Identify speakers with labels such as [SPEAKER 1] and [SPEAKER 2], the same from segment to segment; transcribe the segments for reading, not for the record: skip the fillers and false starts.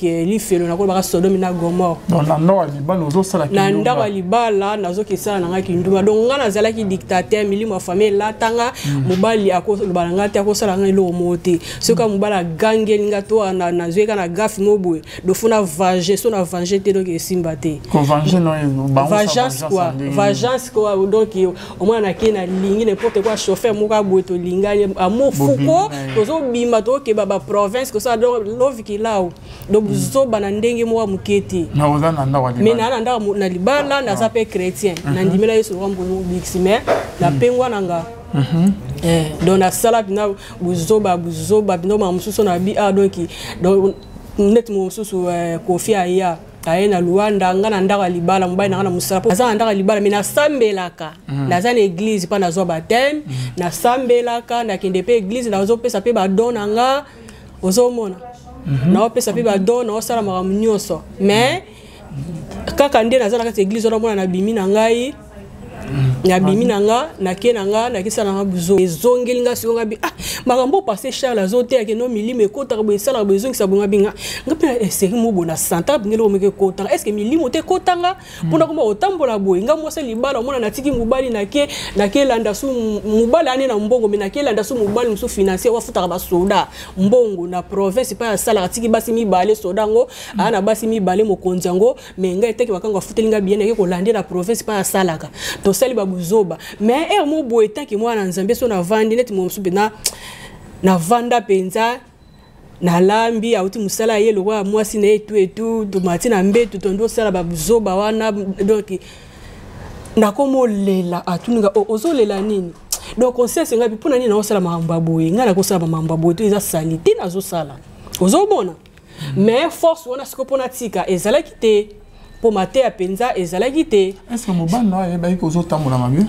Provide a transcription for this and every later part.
[SPEAKER 1] li felo na ko ba Sodome na Gomorre
[SPEAKER 2] donc na ndako libala ozo sala kinduma
[SPEAKER 1] na ndako libala nazo kisala na ngaki nduma donc ngana zala ki dictateur milimo famille latanga mobali akoloba nga te akosala nga ilo mote soka mobala gangeli nga to na zweka na gafi mobwe do funa vanger so na vanger te donc esimba te
[SPEAKER 2] convanger no ba
[SPEAKER 1] vengeance quoi donc au moins na ke na lingi n'importe quoi chauffeur moka boto lingali amour fuko tozo bima to ke baba province ko ça donc love ki lao donc zo banandenge mo muketi
[SPEAKER 2] na oza na ndako libala
[SPEAKER 1] mais na ndako na libala na za pe chrétien na ndimela yesu rambo bixime na pengwa nanga donc na sala bina buzoba bino mamususo na bi donc net mo mususu kofi aya aye na Luanda nga na ndako libala mobali na musala aza na ndako libala mais na sambelaka na za na église pa na zo baptême na sambelaka na kende pe église na zo pesa pe ba dona nga ozomona na opesa pe ba dona osala makamu nyonso mais kaka nde nazala kati église ona mona na bimi na ngai na bimi na nga na ke na nga na kisa na buzo ezongeli nga sikonga bi makambo passer Charles azote ya ke no milime kota ko esala bezongi sabunga binga ngape eseri mobo na santa ngelo meke kota est-ce que milimo te kotanga pona ko otambola boy nga mwasa libala mona na tiki mobali na ke landa su mobali ane na mbongo me na ke landa su mobali musu financier wa futa ba soda mbongo na province pa sala tiki basi mi bale soda ngo ana basi mi bale mokonzi ngo me nga eteki bakanga futelinga bien ke ko lande na province pa salaka to sali babuzoba mais mo boy tanki mwana nzambe so na vandi net mo msupe na vanda penza na lambi auti musala ye lo wa mwasi na etu tomati na mbetu tondo sala babuzoba wana donc na komo lela atuninga ozolela nini donc conscience ngapi pona nini na osala mamba boye ngana ko sala mamba boye to eza salite na zo sala ozobona mais force wana siko pona tika ezala kite po mate apenza ezala kite
[SPEAKER 2] est-ce que mobali na ye ba ko zo tambola mabe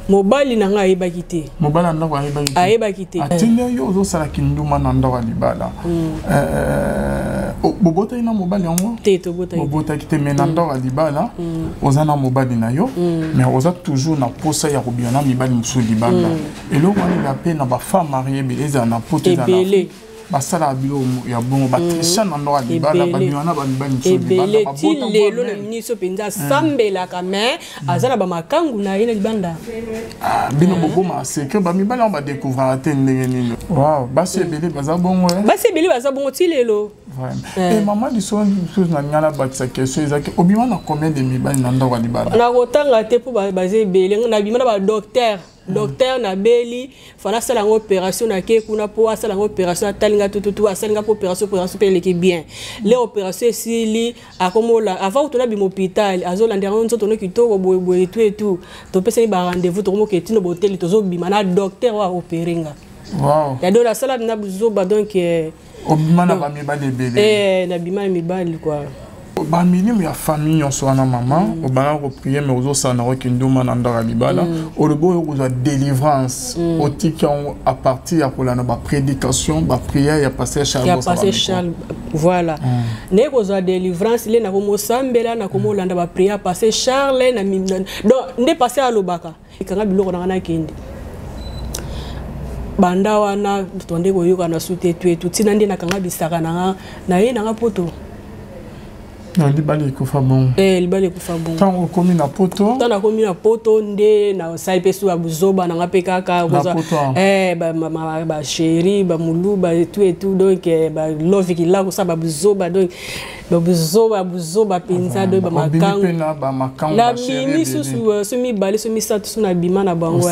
[SPEAKER 1] mobali na nga ayeba kite
[SPEAKER 2] mobali ndako
[SPEAKER 1] ayeba kite
[SPEAKER 2] atile yo ozo sala kinduma na ndako libala bobota ina mobali yango
[SPEAKER 1] te to
[SPEAKER 2] bobota kite mais na ndako libala oza na mobali na yo mais oza toujours na posa ya kobiana mibali musu libala eloko wana la pe na ba femme mariée beleza na pote za na basala bilo ya bongo batrisha na ndoko libala banywana banibani musu libala
[SPEAKER 1] babota lelo na miniso penza sambela kame azala ba makangu na ina libanda
[SPEAKER 2] bino bokoma secret ba mibala ba découvrir te ndenge nini wow basi ebele baza bongo ti lelo et maman di son chose na ngala batisa question ezaki obima na combien de mibali na ndoko libala
[SPEAKER 1] na kotanga te po baza ebele na bima na ba docteur na beli fana sala ngo opération na ke kuna po asala ngo opération atalinga tututu asalinga po opération pe leki bien les opérations sili akomola avant to na bimo hôpital azolanda ngo nzoto no kitoko boye tout to pesa ni ba rendez-vous to mo ketino botel to zo bima na docteur wa opérenga
[SPEAKER 2] wow
[SPEAKER 1] ya do la sala na buzoba donc
[SPEAKER 2] obima na ba mibali ebele
[SPEAKER 1] na bima mibali quoi
[SPEAKER 2] ba minimum ya famille on soit na maman au bana ko prier mais aux ça na kinduma na ndara libala au rebo yo za délivrance au tikan à partir ya kola na ba prédication ba prière ya passer Charles
[SPEAKER 1] voilà ne ko za délivrance le na ko mosambela na ko molanda ba prière passer Charles na donc nde passer à lobaka ikanga biloko na kende banda wana tonde ko yoka na sute tu tina nde na kanga bisaka na ye na poto
[SPEAKER 2] libali kufa bon
[SPEAKER 1] libali kufa bon
[SPEAKER 2] tant komi na poto
[SPEAKER 1] nde na saipesu abuzoba na ngape kaka ba chéri ba mulu ba tout donc ba love ki la ko sa babuzoba donc babuzoba penza do ba makangu na mimi susu mi bali so mi satu suna bima na bango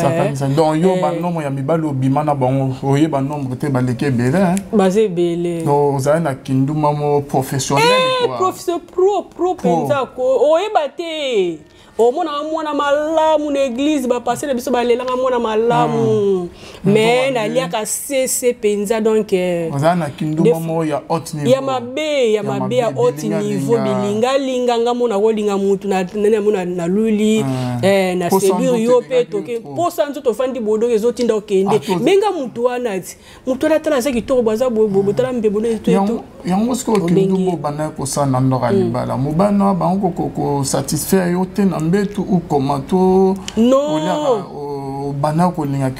[SPEAKER 2] donc yo ba nomo ya mibali obima na bango oye ba nomo te ba leke bele
[SPEAKER 1] baze bele
[SPEAKER 2] donc za na kinduma mo professionnel
[SPEAKER 1] quoi pro penza ko oyeba te o mona malamu na église ba passer na biso ba lelanga mona malamu mais na liaka cc penza donc
[SPEAKER 2] ozana kinduma mo ya haut niveau
[SPEAKER 1] ya mabe ya haut niveau bilinga nga mona ko linga mutu na mona na luli na séduire yo pe toke posa nzo to fandi bodo ezotinda okende menga mutu wana tala saki to baza bobo tala mbebo ne to
[SPEAKER 2] yango sko kinduma bana ko sana ndora libala mobana bango ko satisfaire yo te na mbetu ou comment to
[SPEAKER 1] non
[SPEAKER 2] bana kolinga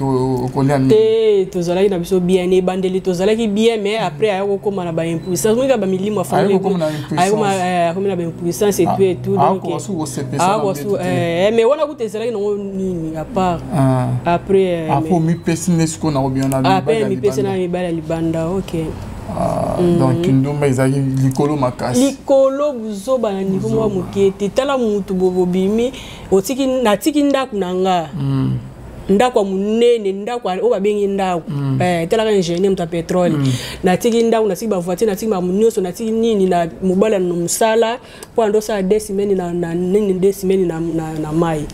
[SPEAKER 2] kolia
[SPEAKER 1] te tozalaki na biso bien ne bandeli tozalaki bien mais après ayako koma na ba impuissance moi ba milimo famille ayako na ba impuissance et tout donc mais wana kutezalaki nango nini à part après
[SPEAKER 2] mi pesine siko na obiona na
[SPEAKER 1] après mi pesina mi bala libanda OK.
[SPEAKER 2] Donc ndumba ezali likolo makasi
[SPEAKER 1] likolo buzoba na niveau mwa mokete tala mutu bobimi otiki natiki ndaku nanga ndako munene ndako o babengi ndako tala ka ingénieur mta pétrole natiki ndako natiki ba voiture natiki ba munyoso natiki nini na mobala no musala po ndo sa 2 semaines na nini 2 semaines na mai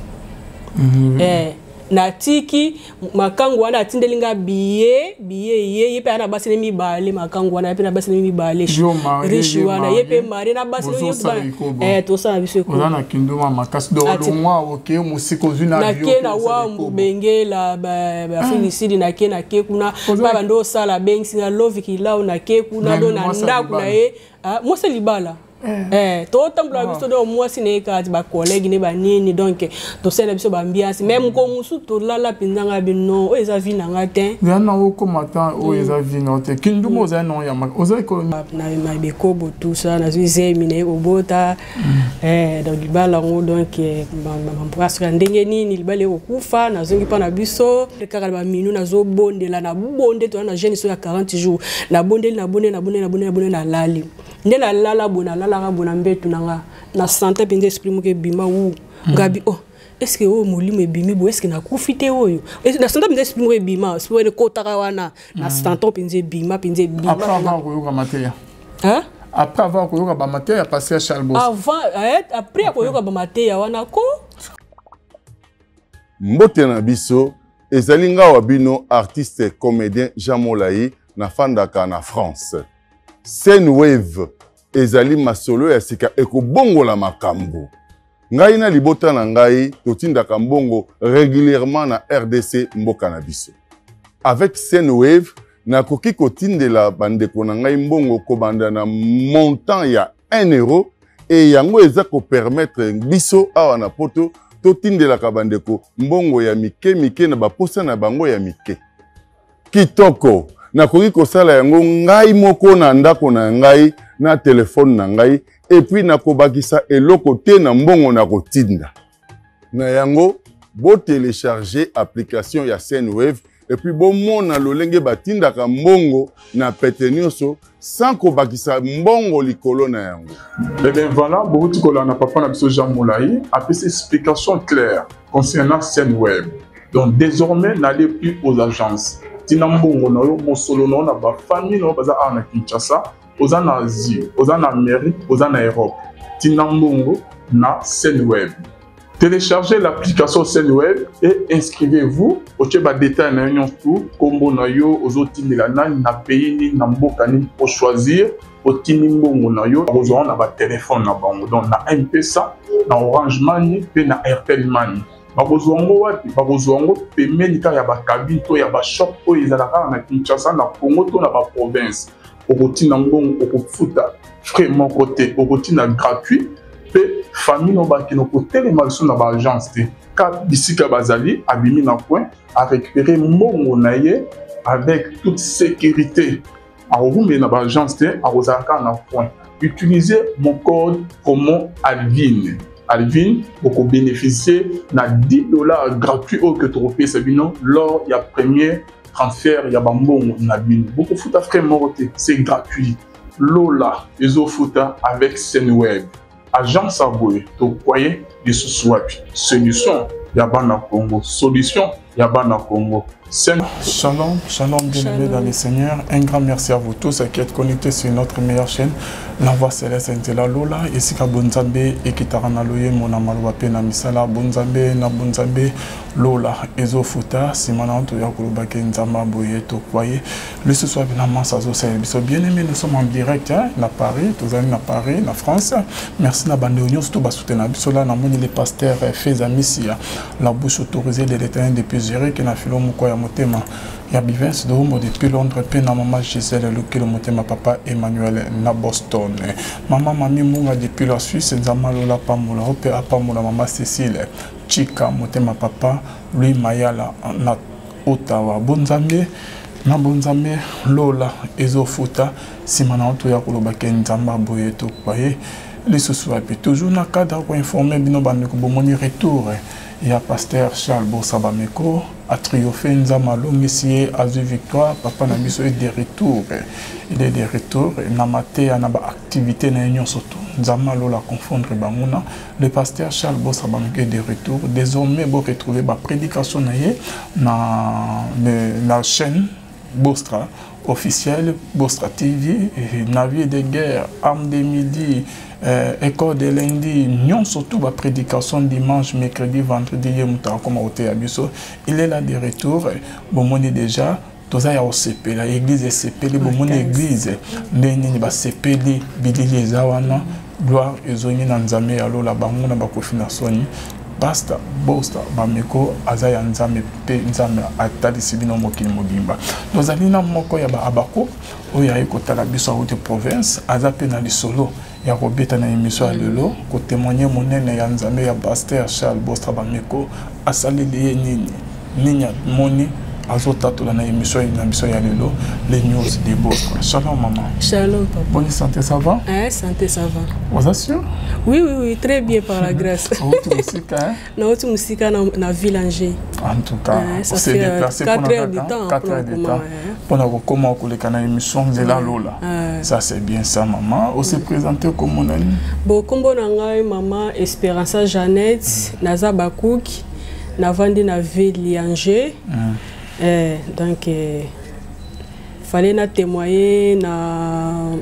[SPEAKER 1] natiki makangu wana atindelinga biye ye pe ana basene mibale makangu wana pe na basene mibale riche wana ye pe mari na basene yo to sa biso ko
[SPEAKER 2] na kinduma makasi do mwa oke musiko zuna
[SPEAKER 1] bio na ke na wa mbengela ba filisidi na ke kuna ba ndo sala bengi na love kilao na ke kuna do na ndaku na ye mo se libala to tambula biso do mwasi ne ka ba collègue ne ba nini donc to sela biso ba ambiance même ko musu to lala pinzanga bino o eza vi na ngatin
[SPEAKER 2] ya na o komata o eza vi na te kindumo za no ya oza ko
[SPEAKER 1] na be ko bo tout ça na zuze mine obota donc libala ngo donc presque ndenge nini libale okufa na zongi pa na biso kaka ba minu na zo bondela na bonde to na jeune so ya 40 jours na bondeli na lali ndela lala bona lala bona mbetu nanga na santé pende esprit moke bima wu ngabi oh est-ce que o molimo ebimi bo est-ce que na kufite oyo na santé pende esprit moke bima esprit ko taka wana na santé pende bima
[SPEAKER 2] après avoir koyoka mateya après avoir koyoka ba mateya passer Chalbos
[SPEAKER 1] après koyoka ba mateya wana ko
[SPEAKER 3] mbote na biso ezali nga wabino artiste comédien Jean Molayi na fandaka na France. Scène Wave ezali masolo ya sika ekobongola makambo. Ngai na libota na ngai totindaka mbongo régulièrement na RDC mboka na biso. Avec Scène Wave nakoki kotindela bandeko na ngai mbongo kobanda na montant ya 1 euro et yango eza ko permettre biso awa na poto totindelaka bandeko mbongo ya mike na baposa na bango ya mike. Kitoko nakoki kosala yango ngai moko na ndako na ngai na telefone na ngai et puis nakobakisa eloko te na mbongo na kotinda. Na yango bo télécharger application ya Sendwave et puis bo mona lolenge batindaka mbongo na pete nyonso sans kobakisa mbongo likolo na yango.
[SPEAKER 2] Eh bien voilà, beaucoup de na papa na biso Jean Molayi a fait explication claire concernant Sendwave. Donc désormais n'allez plus aux agences. Tina mbongo na yo mosolo na ba famille na baza na Kinshasa, oza na Asie, oza na Amérique, oza na Europe. Tina mbongo na Sendwave. Téléchargez l'application Sendwave et inscrivez-vous au tcheba détail na union tout kombo na yo ozotindela na pays ni na mboka ni pour choisir otini mbongo na yo ozona na ba téléphone na bango donc na M-Pesa na Orange Money pe na Airtel Money. Babozwango wapi babozwango pemeni ka ya ba cabine to ya ba shop o ezalaka na Kinshasa na Congo to na ba province okotina mbongo okofuta vraiment côté okotina gratuit pe famille no ba kino ko télémarché na ba agence te ka bisika bazali abimi na coin a récupérer mbongo na ye avec toute sécurité a roumé na ba agence te a rozaka na coin. Utilisez mon code promo Alvin. Alvin, vous bénéficiez de $10 gratuits au que tu repayes Sabino lors du premier transfert. Il y a bon Alvin. Beaucoup de frères morotés, c'est gratuit. Lola, les autres avec Sendwave. Agence Aboué, tu voyez, les sous-swap. Solution, Yabana Congo. Solution, Yabana Congo. Shalom, shalom, bien-aimés dans les Seigneurs. Un grand merci à vous tous qui êtes connectés sur notre meilleure chaîne, La Voix Céleste Intela Lola, ici à Bonzambe, et qui t'a renaloyé mon amalwa pena misala, Bonzambe, na Bonzambe, Lola, Ezo Futa, Simana, Toyakulubake, Nzama, Boye, Tokwaye. Le ce soir, évidemment, ça se bien-aimés, nous sommes en direct, hein, à Paris, tous amis à Paris, en France. Merci à Bande Union, surtout Basutena Bisola, na moni les pasteurs, Fezamissi, la bouche autorisée de l'Éternel depuis Zéré, qui n'a fait l'homme quoi. Motema ya bivens de homo depuis Londres pe na maman Gisèle le motema papa Emmanuel na Boston maman mami munga depuis la Suisse nzama lola pamola ope apamola maman Cécile Chika Motema Papa Louis Mayala na Ottawa Bonzambe na Bonzambe Lola Ezofuta Simana Oto ya koloba Nzamba Boyeto Paye les sous-soupes toujours na cadre pour informer bino bandeko bomoni retour ya pasteur Charles Bossabameko a triomphé Nzama Longissier a eu victoire papa na biso est de retour il est de retour na maté na ba activité na union surtout Nzama Lola confondre banguna le pasteur Charles Bossabameko est de retour désormais vous retrouver ba prédication na la chaîne Bostra officielle Bostra TV navire de guerre armes de midi école de lundi, non surtout la prédication dimanche, mercredi, vendredi, il est là de retour. Bon, on est déjà, tout ça, il y a OCP, l'église est CP, bon, l'église, il y a CP, Bidili Zawana, gloire, et Zoni Nanzame, alors la Bamona Bakofina Soni, Basta, Bosta, Bameko, Azaya Nzame, Nzame, Atali Sibino Mokil Mogimba. Nous allons Moko Yaba Abako, où il y a écouté la Bissau de province, Azape na solo. Il y a Robert na émission à Lelo, pour témoigner mon nez ya Nzambe ya pasteur Charles Bostrabameko, a salé les Nini Moni, Azotato na émission ya Lelo, les news de Bostra. Shalom maman.
[SPEAKER 1] Shalom papa.
[SPEAKER 2] Bonne santé, ça va?
[SPEAKER 1] Santé, ça va.
[SPEAKER 2] Vous assure?
[SPEAKER 1] Oui, très bien par la grâce. Notre musique na Villanger.
[SPEAKER 2] En tout cas,
[SPEAKER 1] ça fait 4 heures de temps.
[SPEAKER 2] 4 heures de temps. Pour nous comment on a émission de la Lola. Ça c'est bien ça maman. On s'est présenté comme on a dit.
[SPEAKER 1] Bon, comme on a maman Espérance Jeannette, Naza Bakouk, na vandi na Villanger. Donc fallait na témoigner na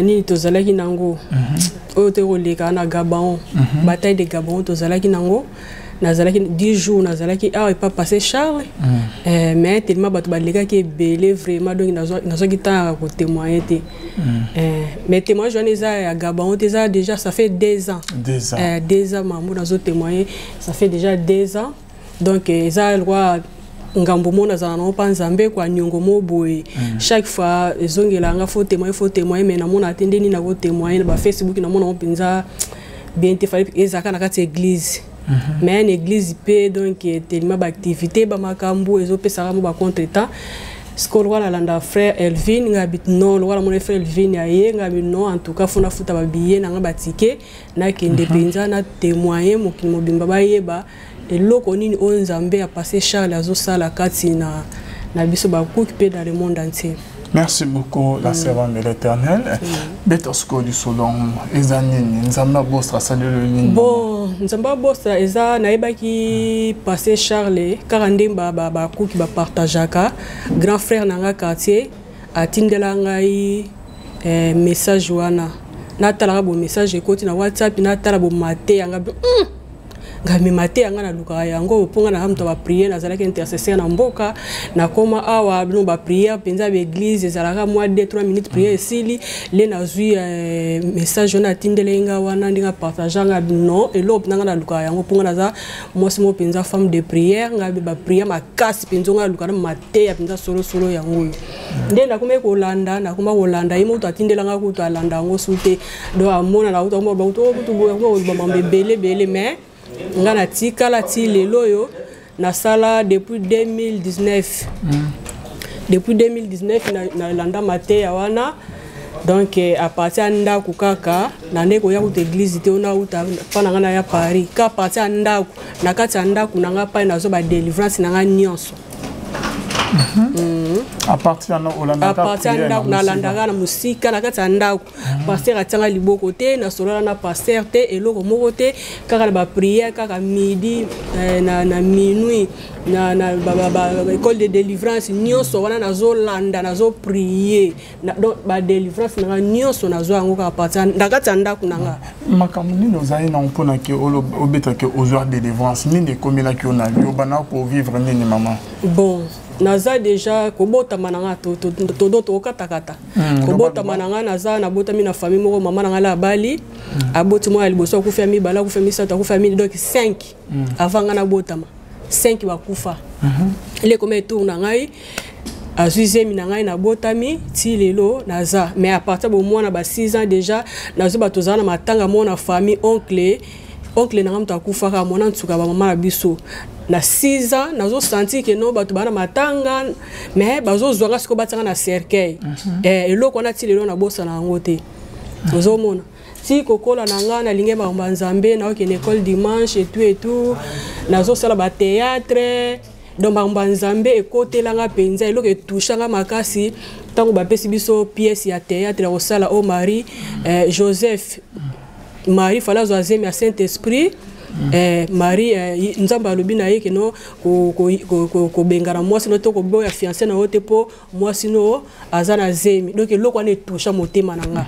[SPEAKER 1] nini tozalaki nango oyo te koleka na Gabon bataille de Gabon tozalaki nango nazalaki 10 jours nazalaki awa pas passé Charles mais tellement bato balekaki ebele vraiment donc nazwaki temps ko témoigner te mais témoignage wana eza ya Gabon te eza déjà ça fait 2 ans 2 ans maman nazo témoigner ça fait déjà 2 ans donc eza loi ngambo mona za na pa Nzambe kwa nyongo mo boye chaque fois ezongelanga faut témoigner mais na mona atendeni na ko témoigner ba Facebook na mona opinza bien te fallait ezaka na kati église mais une église pe donc tellement d'activité ba makambo ezopesa mo ba contretemps skol wala landa frère Elvin ngabit non wala mon frère Elvin aye ngabit non en tout cas fona futa ba billet na ngaba ticket na kende penza na témoigner mo kimo bimba ba yeba et loko nini o Nzambe a passé Charles azo sala kati na biso ba coupe dans le monde entier.
[SPEAKER 2] Merci beaucoup la servante de l'Éternel. Betosko du Solon ezanini Nzamba Bostra salut le
[SPEAKER 1] bon Nzamba Bostra eza naeba ki passé Charles karandemba ba coupe ba partageaka grand frère nanga quartier atindela ngai message wana na tala bo message ekoti na WhatsApp na tala bo maté yanga ngami maté yanga na luka yango ponga na hamto ba prier na zalaki intercesseur na mboka na koma awa bino ba prier penza ba église zalaka moi 2-3 minutes prier esili le na zui message na tindelenga wana ndinga partageanga non elop nanga na luka yango ponga na za mosi mo penza femme de prière ngabi ba prier makasi penzo nga luka na maté ya penza solo yango ndenda kuma ko landa na kuma ko landa imo to atindelanga ko to alanda ngo sute do amona na uto mo ba uto ko to bo mambe bele mais ngana tikala ti lelo yo na sala depuis 2019 depuis 2019 na landa maté ya wana donc à partir ndako kaka na ndeko ya ku église te ona uta pana ngana ya Paris ka partir ndako na kati ya ndako na nga pa na zo ba délivrance na nga nyonso
[SPEAKER 2] à partir na landaka na musika na kati ya ndako pasteur atianga liboko te na solola na pasteur te eloko moko te kaka na ba prière kaka midi na minuit na école de délivrance nyonso wana nazo landa nazo prier donc ba délivrance na nyonso nazo yango kaka partir na kati ya ndako na nga makambo nini ozali na mpona ke obeta ke aujourd'hui de délivrance nini komela ki ona yo bana pour vivre nini maman bon naza déjà kobota mananga to katakata kobota mananga naza na bota mi na famille moko mama nanga la bali aboti mo aliboso ku famille bala ku famille sata ku famille donc 5 avant nga na botama 5 bakufa ile comme tour na ngai
[SPEAKER 1] azuizemi na ngai na botami ti lelo naza mais à partir de moi na ba 6 ans déjà nazo batoza na matanga mona famille oncle na ngamta kufaka mona ntuka ba mama na biso na 6 ans nazo senti que non bato bana matanga mais bazo zwanga siko batanga na cercueil eloko na ti lelo na bosa na ngote ozo mona si kokola na nga na linge ba nzambe na okene école dimanche et tout nazo sala ba théâtre donc ba nzambe ekotela nga penza eloko etushanga makasi tango ba pesi biso pièce ya théâtre au sala au Marie Joseph Marie fala zoazemi ya Saint-Esprit Marie nzamba lobi na ye keno ko bengana mwasi no to ko boya fiancé na wote po mwasi no azana zemi donc eloko ane toucha motema na nga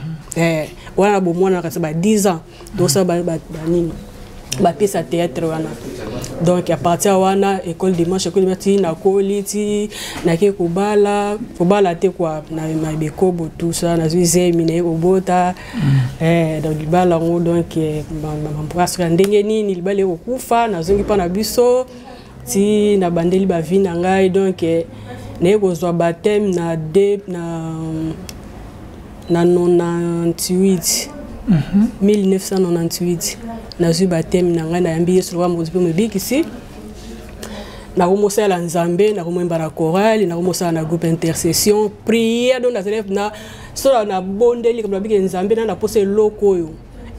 [SPEAKER 1] wana bo mwana kasi ba 10 ans donc ça ba nini ba pièce à théâtre wana donc à partir wana école dimanche na koliti na ke kubala te kwa na bekobo tout ça na zemi na obota donc libala ngo donc presque ndenge nini libala okufa na zongi pa na biso ti na bandeli ba vie na ngai donc na kozwa baptême na 98 1998 nazu baptême na ngai na yambi yesu wa mozipe mebikisi na komosa la nzambe na komemba na chorale na komosa na groupe intercession prière donc na élève na so na bondeli comme biki nzambe na pose loko yo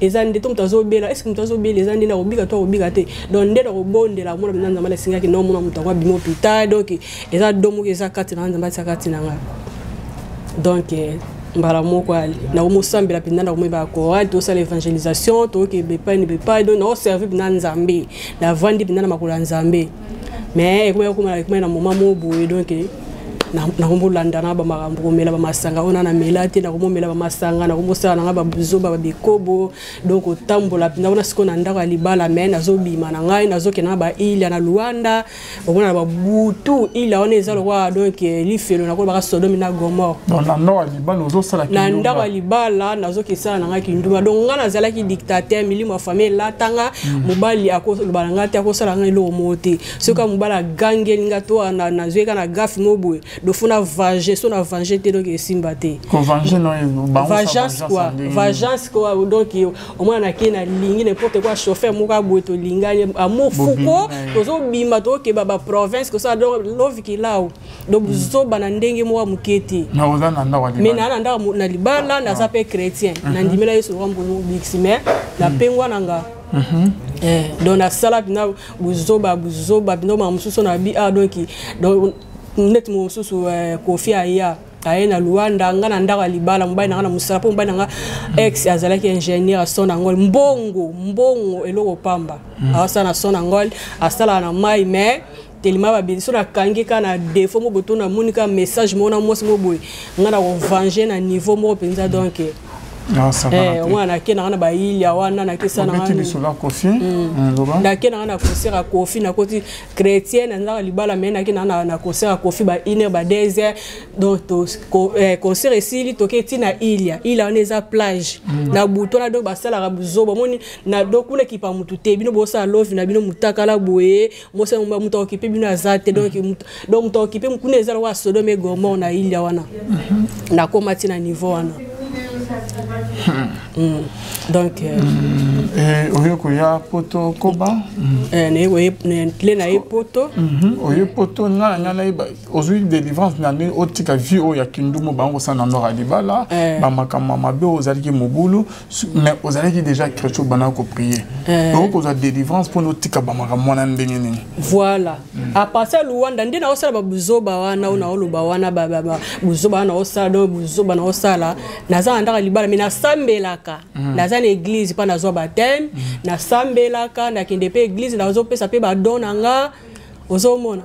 [SPEAKER 1] eza ndé to mutazo bela est-ce que mutazo bela eza ndé na obika to obika te donc ndé na kobondela mona binza nzambe singa ki no mona mutakwa bimo hôpital donc eza domo eza kati na nzambe eza kati na nga donc mbala moko ali na omosambela pinda na komeba chorale to sala évangélisation to ke bepa ni bepa donc na servir pinda nzambe na vandi pinda na makula nzambe mais ekoma na moment mo boye donc na kombolanda na ba makambo komela ba masanga ona na melate na komomela ba masanga na komosala na ba buzoba ba bikobo donc otambola pinda ona siko na ndako ya libala mais nazobima na ngai nazokena ba ile na Luanda okona ba butu ile ona eza lokwa donc lifelo na ko ba Sodome na Gomorrhe
[SPEAKER 2] donc na ndako ya libala ozosala
[SPEAKER 1] kinduma na ndako ya libala nazokisala na ngai kinduma donc nga nazalaki dictateur milimo famille latanga mobali akoloba nga te akosala ngai lo mote soka mobala gangelinga to na zweka na gafi mobwe do funa vanger so na vanger te donc esimba te
[SPEAKER 2] convanger non
[SPEAKER 1] vengeance quoi donc au moins na kena lingi n'importe quoi chauffeur moka boto lingani amour fuko tozo bima to ke baba province ko ça donc loviki lao donc zo bana ndenge moka muketi
[SPEAKER 2] na oza na ndawa libala
[SPEAKER 1] mais na ndawa na libala na za pe chrétien na ndimela yesu wa mbulu bixime na pengwa nanga donc na sala bina buzoba bino ma mususo na bi donc net mo susu Kofi aya na Luanda nga na ndaka libala mbai na musala po mbai na ex azalaki ingénieur a son angol mbongo eloko pamba asa na son angol asala na mai mais telima ba biso na kangika na défaut mo boto na monika message mona mosi mo boy nga na venger na niveau mo penza donc wana kena na ba ilia wana na kisa na
[SPEAKER 2] Kofi
[SPEAKER 1] na kena na concert à Kofi na koti chrétienne na libala mais na kena na concert à Kofi ba 1h ba 2h donc concert ici to keti na ilia on eza plage na buto na donc ba sala ka buzoba moni na donc kuna kipa mutu te bino bosa love na bino mutakala boye mosa mba muto okipe bino azate donc muto okipe kuna eza wa Sodome Gomorrhe na ilia wana na komati na niveau wana donc
[SPEAKER 2] oyoko ya poto koba
[SPEAKER 1] ne na poto
[SPEAKER 2] oyo poto na iba ozui délivrance na ne otika vie o ya kindumo bango sana ndora libala ba makama mabe ozaliki mobulu mais ozaliki déjà chrétien bana ko prier donc oza délivrance pour notika ba makama na ndenge nini
[SPEAKER 1] voilà à partir Luanda ndina osala ba buzoba wana una oluba wana ba buzoba wana osala buzoba na osala naza ndaka libala mais na sambelaka naza na église pa nazo baptême na sambelaka na kende pe église na zo pesa pe ba dona nga ozomona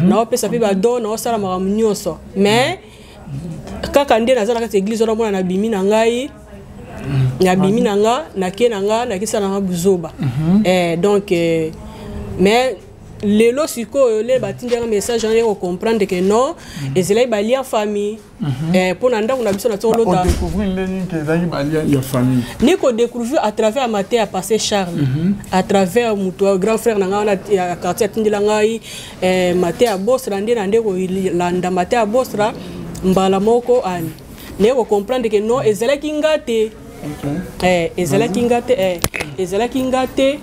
[SPEAKER 1] na pesa pe ba dona osala makamu nyonso mais kaka nde naza na kati église ona mona na bimi na ngai na bimi na nga na ke na nga na kisa na buzoba donc mais lelo siko le batindi un message on comprendre que non et c'est là il y a famille pour nanda on a besoin de tout l'autre
[SPEAKER 2] on découvrir il y a famille
[SPEAKER 1] ni ko découvrir à travers maté à passer Charles à travers mon grand frère nanga na quartier tindila ngai maté à Bosra ndé ko landa maté à Bosra mbala moko ani ne ko comprendre que non et c'est là kingate et c'est là kingate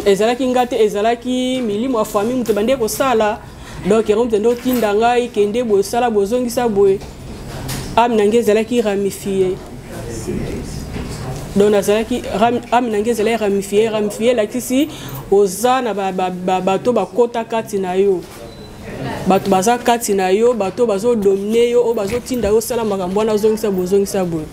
[SPEAKER 1] ezalaki ngate ezalaki milimo ya famille mutu bande ko sala donc on tendo tinda ngai kende bo sala bozongisa boye am nange ezalaki ramifié donc ezalaki am nange ezalaki ramifié la kisi ozana bato bakota kati na yo bato baza kati na yo bato bazo dominer yo o bazo tinda yo sala makambo na zongisa boye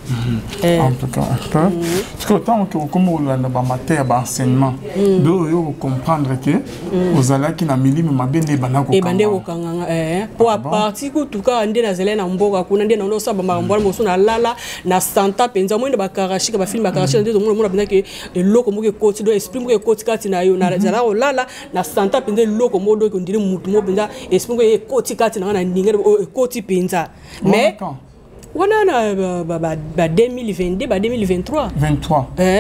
[SPEAKER 2] en tout cas parce que tant que comme on a ba matière ba enseignement do yo comprendre que ozalaki na milimo mabende banako
[SPEAKER 1] e bande ko kanga pour à partir ko tout cas ndé na zele na mboka kuna ndé na ndo sa ba makambo moso na lala na santa penza mo ba karashika ba film ba karashika ndé zo mo que eloko mo ke koti do esprit mo ke koti kati na yo na zala o lala na santa penza eloko mo do ko ndiri mutu mo penza esprit mo ke koti kati na ndingere koti penza mais on a 2022, 2023.
[SPEAKER 2] 23. Mais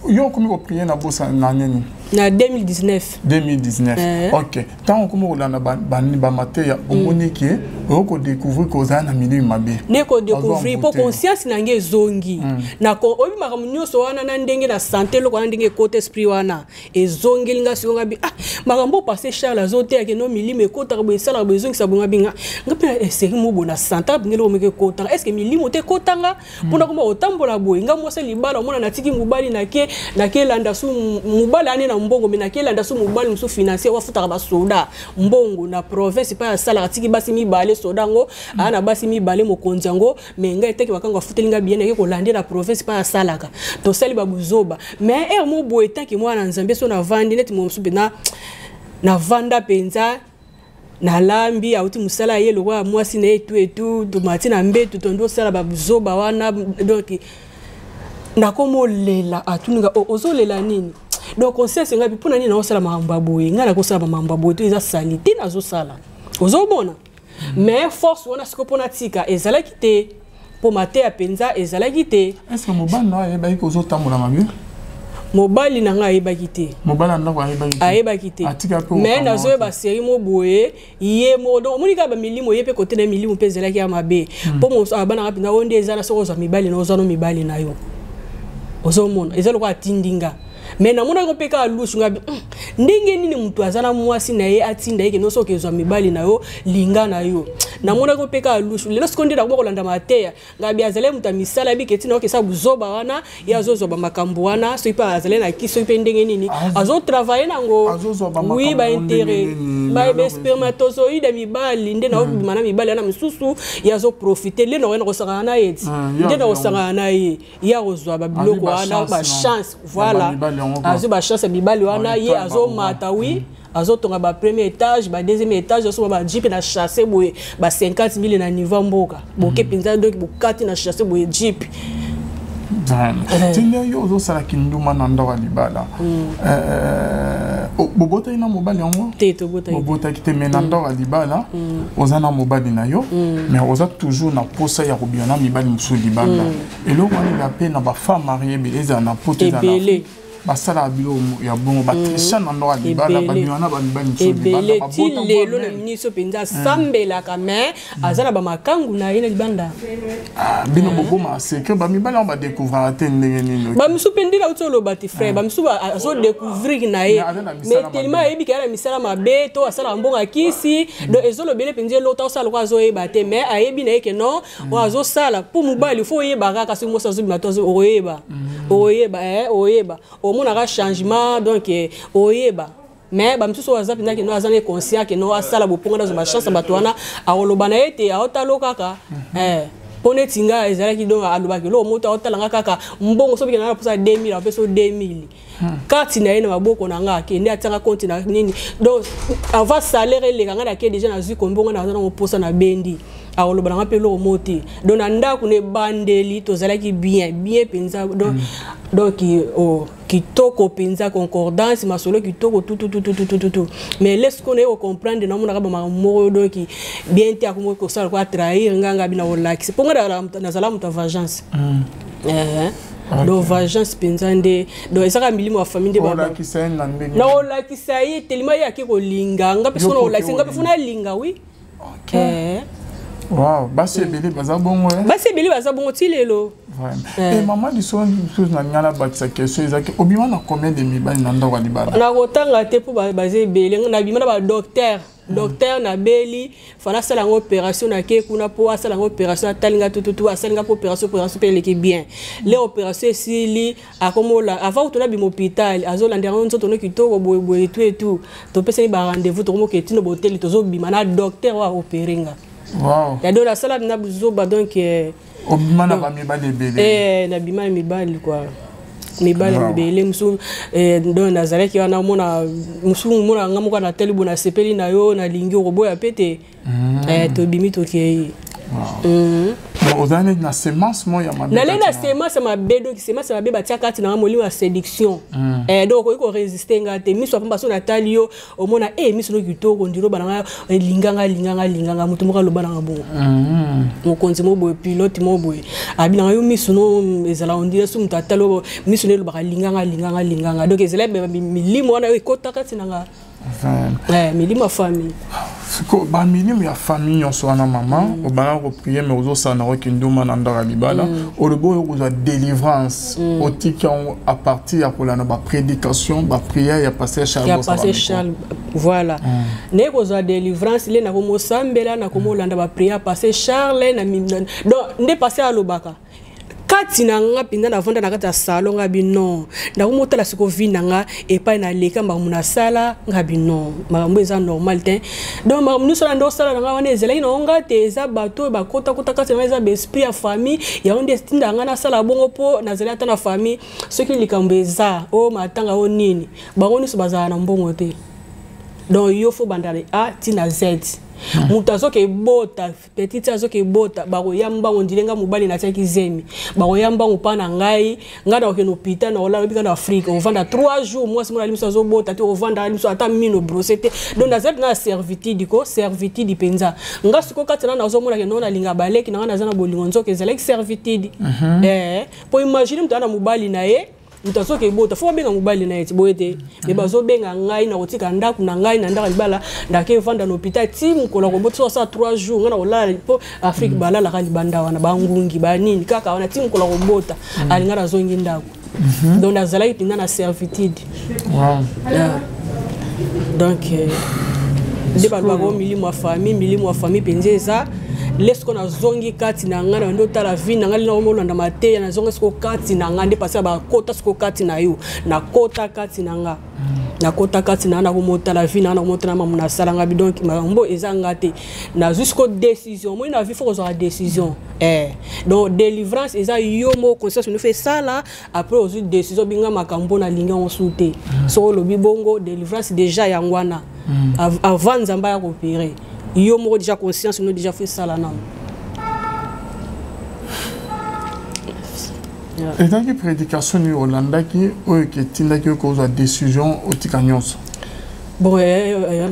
[SPEAKER 2] yo comme vous priez na bossa na nini?
[SPEAKER 1] Na 2019.
[SPEAKER 2] 2019. OK. Tant comme on a ba matéria omoniki ko découvrir ko za na milieu mabe.
[SPEAKER 1] Ne ko découvrir pour conscience na nge zongi. Na ko obi makamunyo so wana na ndenge na santé lo ko ndenge côté esprit wana. E zongi linga si ngabi makambo passer Charles azote ke no milieu me ko ta bo sala bo zongi sa bo ngabi nga. Ngapi eseri mo bona santé ngelo meke ko ta. Est-ce que milieu te ko tanga pour na ko otambola boy nga mo se libala mona na tiki mubali na ke landa su mubali ane na mbongo mena ke landa su mubali msu financier wa futa ba soda mbongo na province pa sala tiki basi mi bale soda ngo ana basi mi bale mokonzi ngo menga eteki bakanga futelinga bien ke ko lande na province pa salaka to sali ba buzoba mais mo boy tanki mwana nzambe so na vandi net mo msu bena na vanda penza na lambi auti musala ye lokwa mwasi na etu to matina mbetu to ndo sala ba buzoba wana donc na komo lela atuninga ozolela nini donc on sait c'est ngapi pona nini na osala maamba boye ngana ko sala maamba boye to eza salite na zo sala ozobona mais force wana siko pona tika ezala kite po mate ya penza ezala kite
[SPEAKER 2] est-ce que mobali na yeba ko zo tambola mabe
[SPEAKER 1] mobali na nga yeba kite
[SPEAKER 2] mobali na nga
[SPEAKER 1] yeba kite mais na zo ba série mo boye ye mo donc monika ba milimo yepe côté na milimo pezela ki ya mabe po mo abana kapinga onde ezala soko zo mibali na ozano mibali na yo ozomona ezalo kwa tindinga mais na mona ko peka alushu ngabi ndenge nini mtu azana mwasi na ye atinda yake no soke zo mibali na yo linga na yo na mona ko peka alushu lelo sikondira ko kolanda mateya ngabi azale mtu misala bi ketina oke sa buzoba wana ya zozo ba makambo wana so ipa azale na kiso ipe ndenge nini azo travailler nango oui ba intérêt ba spermatozoïde mibali nde na mana mibali na misusu ya zo profiter le no ko sanga na yeti nde na ko sanga na ye ya kozwa ba biloko wana ba chance voilà azo ba chance mibali wana ye azo mata oui azo tonga ba premier étage ba deuxième étage azo ba jeep na chasser boye ba 50,000 na niveau mboka boke pinza donc bokati na chasser boye jeep
[SPEAKER 2] tinyo yo zo sala kinduma na ndawa libala bobota ina mobali yango
[SPEAKER 1] teto bota
[SPEAKER 2] kite mena ndawa libala ozana mobali na yo mais oza toujours na posa ya kobiana mibali musu libala eloko ni la pe na ba femme mariée beleza na pote za na basala bilo ya bongo batrisha na ndo alibala bamiwana banibani so libanda
[SPEAKER 1] babota lelo na ministre penza sambela kame azala ba makangu na ina libanda
[SPEAKER 2] bino boboma c'est que bamibala on va découvrir atendenge nini
[SPEAKER 1] ba misu pendila utolo bati frère ba misu azo découvrir na ye mais tellement ebi kala misala mabe to asala mbonga kisi do ezolo bele penze lota osala kwa zo yeba te mais ayebi na yeke non azo sala pour mubali faut yeba kaka si mo sazo bimato oyeba oyeba mona ka changement donc oyeba mais ba msusu wazap ndaki no azane conscient que no asala boponga na ba chance batwana aoloba na ete aotalo kaka pone tinga ezalaki donc aloba ke lo moto aotalanga kaka mbongo so bikena na posa 2000 apeso 2000 kati na ina maboko na nga ke ndi atanga compte na nini donc avant salaire le kanga na ke déjà na zui kombongo na zana posa na bendi akoloba nanga mpe eloko moko te donc na ndako na ebandeli tozalaki bien mpenza donc kitoko mpenza concordance masolo kitoko tout mais laisse qu'on ait comprendre na mona ba moko donc bien te akomo ko sala ko trahir nganga bina olakisi ponga nazala muta vengeance donc vengeance mpenza nde donc ezaka milimo ya famille nde baba na olakisa ye telima ye ake kolinga nga mpe sona olakisa nga mpe funa linga oui
[SPEAKER 2] wow basi ebele baza bongo ti lelo et maman di son chose na ngala bakisa question ezaki obima na combien de mibali na ndako libala
[SPEAKER 1] na kotanga te po baza ebele na bima na ba docteur na beli fana sala ngo opération na ke kuna po asala ngo opération atalinga tout asalinga po opération pe leki bien les opérations sili akomola avant to na bimo hôpital azolanda ngo nzoto no kitoko boye tout to pesa ni ba rendez-vous to mo ketino botel to zo bima na docteur wa opérenga
[SPEAKER 2] wow
[SPEAKER 1] ya do la sala na buzoba donc
[SPEAKER 2] obima na ba mibali ebele
[SPEAKER 1] na bima mibali quoi mibali mbele musu ndo nazalaki wana mona musu mona ngamuka na telibu na sepeli na yo na lingi roboya pete to bimi to ke
[SPEAKER 2] ozane na semence mo ya mabe
[SPEAKER 1] na semence mabe donc semence mabe batia kati na molimo ya séduction donc ko résister ngate miso pamba so na talio omona miso no kitoko ndiro bana linganga mutu moka loba na bongo mokonzi mo boy pilote mo boy abina yo miso no ezala ondire so mutu atalo miso ne loba linganga donc ezala milimo wana ekota kati na milimo famille
[SPEAKER 2] ko ba milimo ya famille on soit na maman o bana ko prier mais ozo sana ko kinduma na ndara libala o lebo yo za délivrance o tika à partir ya kolana ba prédication ba prière ya passer Charles
[SPEAKER 1] voilà ne ko za délivrance le na ko mosambela na ko molanda ba prière passer Charles na donc nde passer à lobaka kati na nga pinda na vanda na kati ya salon nga bino na kumotala siko vi na nga epai na leka makambo na sala nga bino makambo eza normal te donc makambo nyonso na ndo sala na nga wana ezalaki na nga te eza bato bakota kati na eza esprit ya famille ya onde estinda nga na sala bongo po nazali ata na famille soki likambo eza o matanga o nini bango nyonso bazala na mbongo te donc yo fo bandale A tina Z mutazo ke bota petite azo ke bota bako yamba ondilenga mobali na tiaki zemi bako yamba mupana ngai ngada okeno pita na ola bika na Afrique on vanda 3 jours moi c'est mon alimuso azo bota te on vanda alimuso ata mino brosete donc na zep na servitude penza nga siko katana na zo mona ke nona linga baleki na zana bolingo nzoke zelek servitude po imagine mutana mobali na ye mutaso ke bota fo benga mobali na yeti boyete me bazo benga ngai na kotika ndaku na ngai na ndaka libala ndake vanda na hôpital tim kola ko botso sa 3 jours ngana olala po Afrique balala ka libanda wana bangungi banini kaka wana tim kola ko bota alinga na zongi ndaku donc nazala itinga na servitude donc de balwa ko milimo wa famille penzeza laisse qu'on a zongi kati na ngana ndo tala vie na ngali na omolanda mateya na zonga siko kati na ngande passer ba kota siko kati na yo na kota kati na nga na kota kati na ko motala vie na motala mamu na sala nga bi donc mambo ezanga te na jusqu'au décision moi na vie faut qu'on décision donc délivrance eza yo mo conscience nous fait ça là après aux décision binga makambo na linga on souté so lobi bongo délivrance déjà yangwana avant nzamba ya coopérer yo mo déjà conscience nous déjà fait ça là non
[SPEAKER 2] et tant que prédication ni Hollanda qui o que tinda que cause décision au tikanyonso
[SPEAKER 1] bon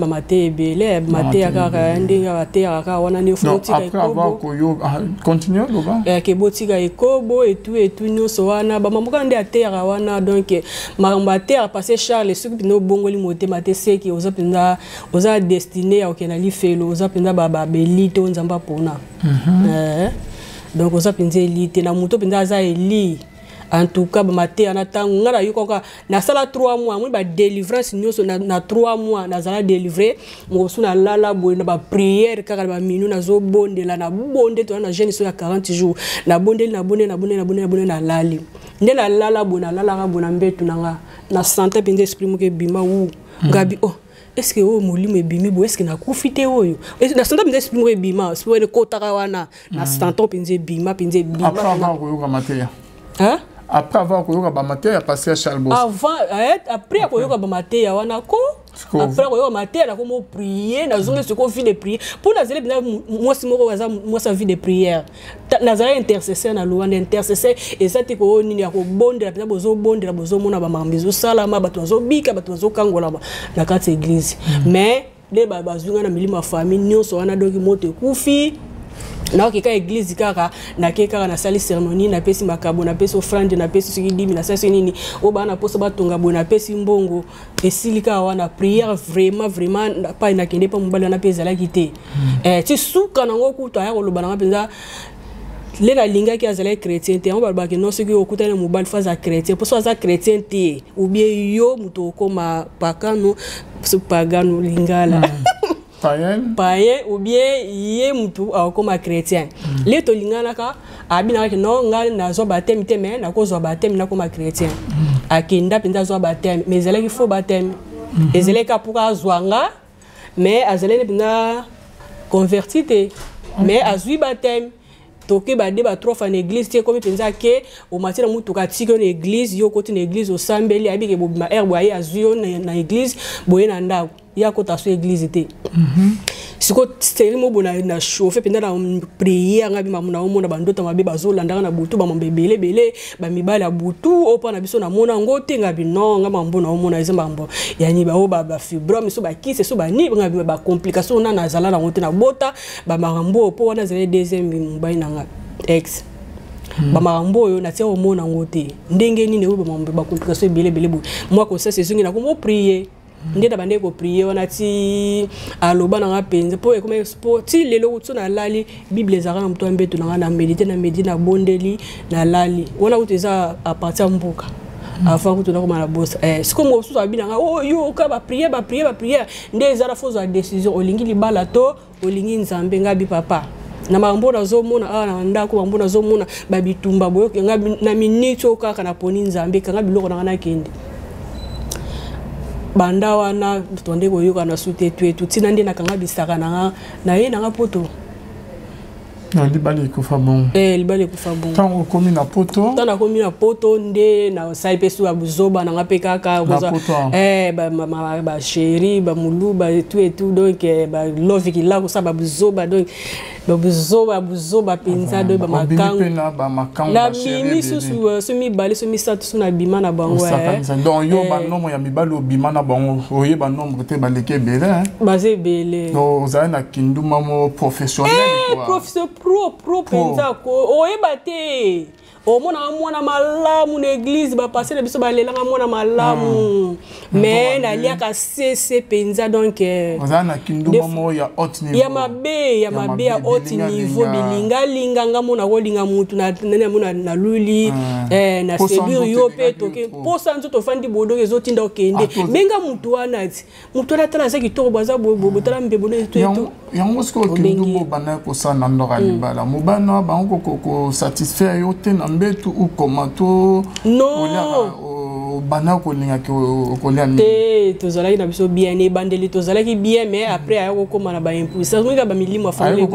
[SPEAKER 1] mamate belé mate akaka ndinga mate akaka wana ni fotika
[SPEAKER 2] après avoir koyo continue loba
[SPEAKER 1] ke botika ekobo et tout nyonso wana ba mamuka nde atera wana donc mamate a passé Charles soki pino bongoli mote mate seki oza pinda oza destiné à okena li felo oza pinda baba belite onzamba pona donc oza pinza elite na muto pinda za eli en tout cas maté en attendant ngara yukoka na sala 3 mois moi ba délivrance nyonso na 3 mois na zala délivrer mo suna lala boy na ba prière kaka ba minu na zo bondela na bonde to na jeune so ya 40 jours na bondeli na bonde na lali nde na lala boy na lala ga bona mbetu na santé pende esprit mo ke bima wu ngabi est-ce que o molimo ebimi bo est-ce que na kufite oyo na santé pende esprit mo ebima esprit ne kotaka wana na santé pende bima
[SPEAKER 2] après avoir koyoka mateya après avoir koyoka ba mateya passer Charles Boss
[SPEAKER 1] après koyoka ba mateya wana ko après on matin na comme prier na zonge ce qu'on fait de prier pour la zélé moi si moi ça vie de prière na zélé intercesseur na loi intercesseur et ça te ko nini ya ko bondela pena bozo mona ba mambizo salama bato zo bika bato zo kangola na kati église mais les bazunga na milima famille nyonso wana donc moto kufi na okika église kaka na keka na sali cérémonie na pesi makabo na pesi offrande na pesi sikidimi na sasi nini o bana posa batonga bo na pesi mbongo esilika wana prière vraiment pas na kende pa mobali na pesi la kité ti suka na ngoku to ya ko lobana ngapenza les la linga qui a zélé chrétien te on va ba que non ce qui okuta na mobali fa za chrétien pour ça chrétien te ou bien yo muto koma pakano su pagano lingala païen ou bien yé mutu comme chrétien les tolingana ka abina que non ngal na zo baptême te mais na ko zo baptême na comme chrétien akinda pinda zo baptême mais zele il faut baptême et zele ka pour azwanga mais azele pinda converti te mais azui baptême toke ba débat trop en église tie comme penza ke o matira mutu ka tiko na église yo côté na église o sambeli abi ke bobima boye azui na église boye na ndako ya ko ta so église te siko steri mo bona na chauffer penda na prier ngabi mamuna omona bandota mabe bazolanda na butu ba mambebele bele ba mibala butu opa na biso na mona ngote ngabi non ngamba mbona omona ezamba mbo yani ba o ba fibrome so ba kise so ba ni ngabi ba complication na zala na ngote na bota ba marambo opo wana zele deuxième mobile na nga ex ba marambo yo na tia omona ngote ndenge nini o ba complication bele bu moi ko ça c'est zungi na ko prier ndenda bande ko prier wana ti aloba na ngapenze po ekome sport ti lelo utso na lali bible zaka na mto mbeto na medina bondeli na lali wana uteza a partir mbuka afa kutuna ko mala boss siko mo susu abina nga oh yo ka ba prier ndeza la fozo a décision olingi libala to olingi nzambe ngabi papa na mambo na zomona na ndako mambo na zomona babitumba boyo ngabi na minute okaka na poni nzambe kanga biloko na kende banda wana tonde ko yoka na sute tu tina ndi na kanga bisaka na ye na poto
[SPEAKER 2] na libali ko fa bon
[SPEAKER 1] libali ko fa bon
[SPEAKER 2] tant komi na poto nde na sai pesu abuzoba na ngapeka ka ba chéri ba mulu ba tout donc ba love ki la ko sa ba buzoba donc buzoba penza do ba makango la mimi susu sumi bali sumi satu suna bima na bango donc yo ba nomo ya mibalo bima na bango oye ba nomo te ba leke bele
[SPEAKER 1] bazé bele
[SPEAKER 2] donc za na kinduma mo professionnel
[SPEAKER 1] quoi professeur pro penza ko oye bate o mona malamu na église ba passer na biso ba lelanga mona malamu mais na lia ka cc penza donc
[SPEAKER 2] ozana kinduma mo ya haut niveau
[SPEAKER 1] ya mabe ya haut niveau bilinga nga mona ko linga mutu na mona na luli na sebir yo pe toke posa nzo to fandi bodo ezotinda okende benga mutu wana tala saki to baza bobo tala mbebo ne to
[SPEAKER 2] yango sko kinduma bana ko sana ndora libala mobana ba ko satisfaire yo te na mbetu ou komato
[SPEAKER 1] non
[SPEAKER 2] bana ko linga ko liani
[SPEAKER 1] te tozalaki na biso bien e bandeli tozalaki bien mais après ayako koma na ba impuissance mwinga ba milimo afamile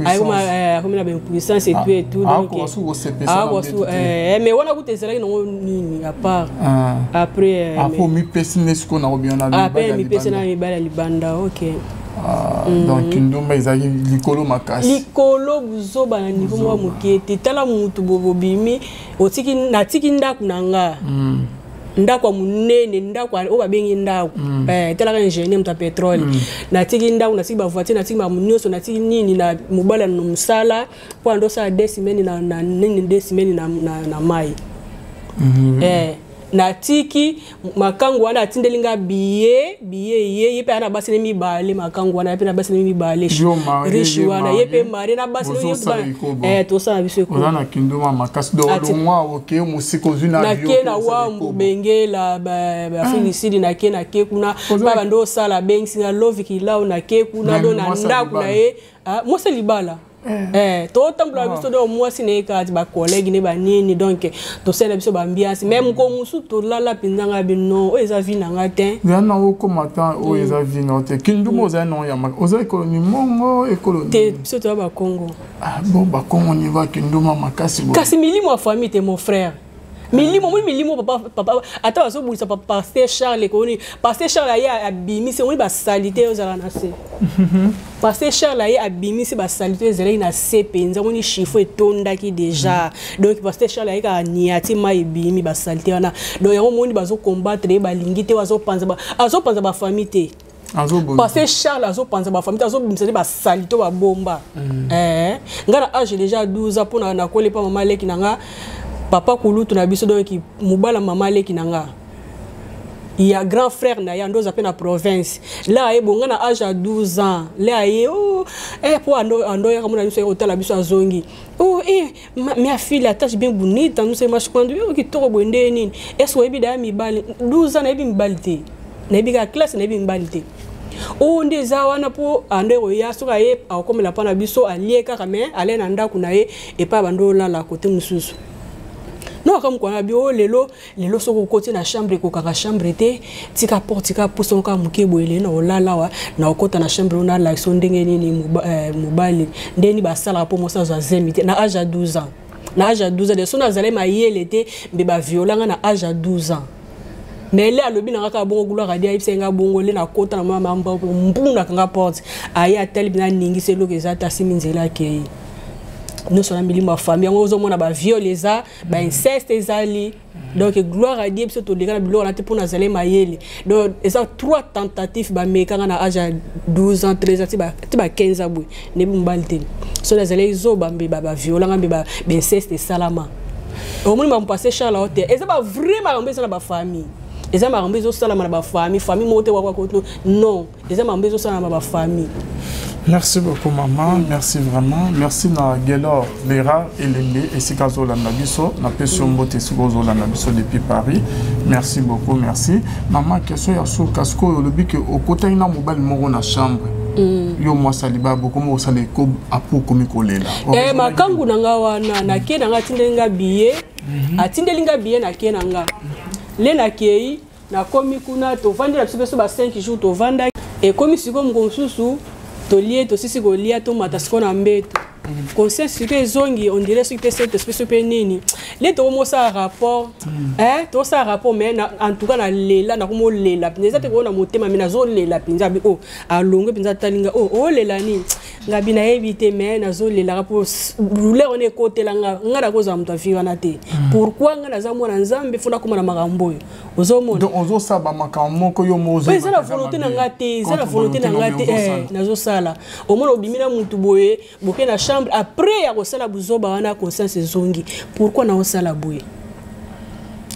[SPEAKER 1] ayako na ba impuissance et tout donc mais wana kutezalaki nango nini à part après
[SPEAKER 2] mi pesine sko na obiana
[SPEAKER 1] après mi pesina mibala libanda OK
[SPEAKER 2] donc kindumba ezali likolo makasi
[SPEAKER 1] likolo buzoba na niveau mwa mokete tala mutu bobimi otiki natiki ndaku nanga ndako munene ndako o babengi ndako tala ka ingénieur mta pétrole natiki ndaku natiki ba voiture natiki ba munyoso natiki nini na mobala no musala po ando sa desimeni na nini desimeni na mai natiki makangu wana atindelinga biye ye pe ana basene mibale makangu wana pe na basene mibale riche wana ye pe mari na basene yo to sa biso ko
[SPEAKER 2] na kinduma makasi do longwa oke musiko zuna
[SPEAKER 1] bio na ke na wa mbengela ba filisidi na ke kuna ba ndo sala bengi na love ki lao na ke kuna do na ndaku na ye mo se libala to tambula biso do mwasi ne ka ba collègue ne ba nini donc to sele biso ba ambiance même ko musu to lala pinzanga bino o eza vina ngate
[SPEAKER 2] yana o komata o eza vina te kindumo za non ya oza économie mongo économie
[SPEAKER 1] te biso to ba Congo
[SPEAKER 2] bon ba Congo ni va kinduma makasi
[SPEAKER 1] kasi milimo famille te mon frère milimo papa ata baso bulisa papa pasteur Charles koni pasteur Charles ya abimi c'est on ba salité aux alanase pasteur Charles ya abimi c'est ba salité zela na sepenza moni chiffre etonda ki déjà donc pasteur Charles ya niati mai bimi ba salité wana donc yango moni bazo combattre ba lingite wazo panza ba famille te parce que Charles azo penser ba famille azo bimisa ba salito ba bomba ngana âge déjà 12 ans pour na koler pas maman leki nanga papa kulutu na biso donc mobala maman leki nanga il y a grand frère na ya ndoza pe na province là e bonga na âge à 12 ans là e pour ando ya kamuna biso hotel la biso azongi ma fille la tâche bien bonita nous c'est marche quand ki toro bonde nini est-ce que bida mi bali 12 ans na bi mi balite na bi ka classe na bi mi balite onde za wana po ande oya soka ye akomela pana biso alieka kame ale na ndaku na ye e pa bando la côté mususu non comme quoi bio lelo soko côté na chambre ko kaka chambre te tika porte tika pousson ka muke boyele na olala wa na okota na chambre ona la so ndenge nini mobali ndeni ba sala po mosa za zemite na âge à 12 ans na âge à 12 ans de sona zale ma yelete be ba violanga na âge à 12 ans mais là le bina ka bongo gloire a dia isenga bongo le na kota na mama mbuna kanga porte aya tel bina ningi c'est lo que za ta siminzela ke nous sommes ma famille on zo mona ba viol eza ba inceste ezali donc gloire à Dieu surtout les gars bilo na te pour na zale mayele donc eza 3 tentatives ba meka na âge à 12 ans 13 ans ti ba 15 ans boy ne mbalite so na zale zo ba violanga ba inceste salama au moins m'a passé Charles hôtel eza ba vraiment mbeza na ba famille eza ma mbezo sala na ba famille mote wa ko non eza ma mbezo sala na ba famille.
[SPEAKER 2] Merci beaucoup maman, merci vraiment, merci na Gelor Lera Elenge et Sikazola Nabiso, na Pession Bote Sikazola Nabiso depuis Paris. Merci beaucoup, merci. Maman, question ya so kasko le but que au côté na mobile moko na chambre. Yo moi saliba beaucoup mo sale ko apo komi kolela.
[SPEAKER 1] Makangu nanga wana na ke nanga tindelinga billet, atindelinga billet na ke nanga. Le na kei na komi kuna to vandi la biso ba 5 jours to vanda et komi siko mkonsusu to lié to sisi go lié to matasko na mbeto conseil sur que zongi on dirait sur que cette espèce de nini les to mo ça rapport to ça rapport mais en tout cas na lela na ko lela pinza te ko na motema mina zo lela pinza bi alongo pinza talinga lela ni ngabi na éviter mais na zo lela rapport rouler on est côté la ngara ko za mta fiwana te pourquoi ngana za mwana nzambe funa kuma na makambo yo ozomo
[SPEAKER 2] donc ozo saba makambo ko yo mozo
[SPEAKER 1] mais ça la volonté na ngate ça la volonté na ngate na zo sala au moins obimina mutu boye boke na chambre après ya kosala buzoba wana conscience zongi pourquoi na osala boye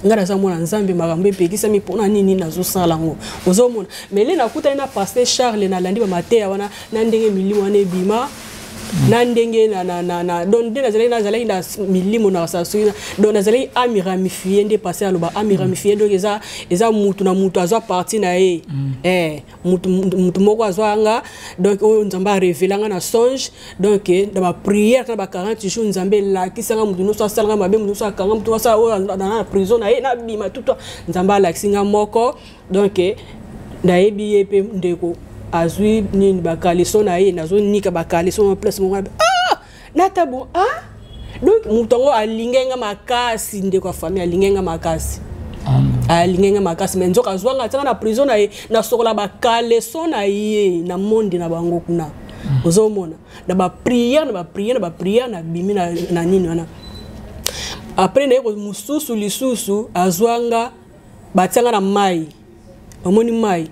[SPEAKER 1] ngara za mwana nzambe makambo epekisa mi pona nini na zo sala ngo ozomona mais le na kuta ina pasteur Charles na landi ba mateya wana na ndenge milimo wana ebima na ndenge na don de na zalai na milimo na sasuna don na zalai amiramifié nde passer aloba amiramifié donc eza mutu na mutu azwa parti na ye mutu moko azwa nga donc o nzamba révélanga na songe donc dans ma prière na ba 40 jours nzambe la kisanga mutu no salanga mabe mutu so akanga mutu sa na prison na ye na bima tout nzamba la kisinga moko donc na yebi epe ndeko azui nini bakaleso na ye nazo nika bakaleso en place mon natabo donc mutongo alingenga makasi ndeko kwa famille alingenga makasi alingenga makasi mais nzoka zwanga tanga na prison na ye na sokola bakaleso na ye na monde na bango kuna ozomona na ba prière na bimi na nini wana après na ko mususu lisusu azwanga batanga na mai omoni mai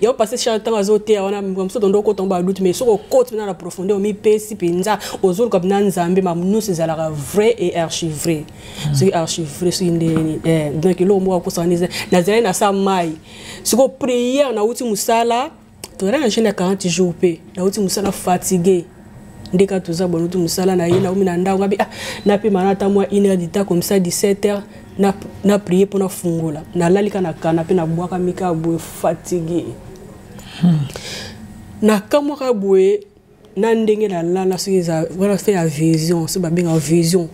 [SPEAKER 1] il a passé chaque temps à zoter on a comme ça donc quand on va doute mais sur côté dans la profondeur mi pesi pinza aux autres comme nan nzambe ma nous c'est la vrai et archi vrai c'est archi vrai c'est donc le mot ko sanise na zela na sa mai siko prière na uti musala to na jeune 40 jours pe na uti musala fatigué ndeka tuza bon uti musala na ye na umi na ndao ngabi na pe manata moi 1h du temps comme ça 17h na prier pour na fungola na lalika na canapé na boaka mika boye fatigué na kamwaka boye nandenge na la na soki za voilà fait la vision so ba benga vision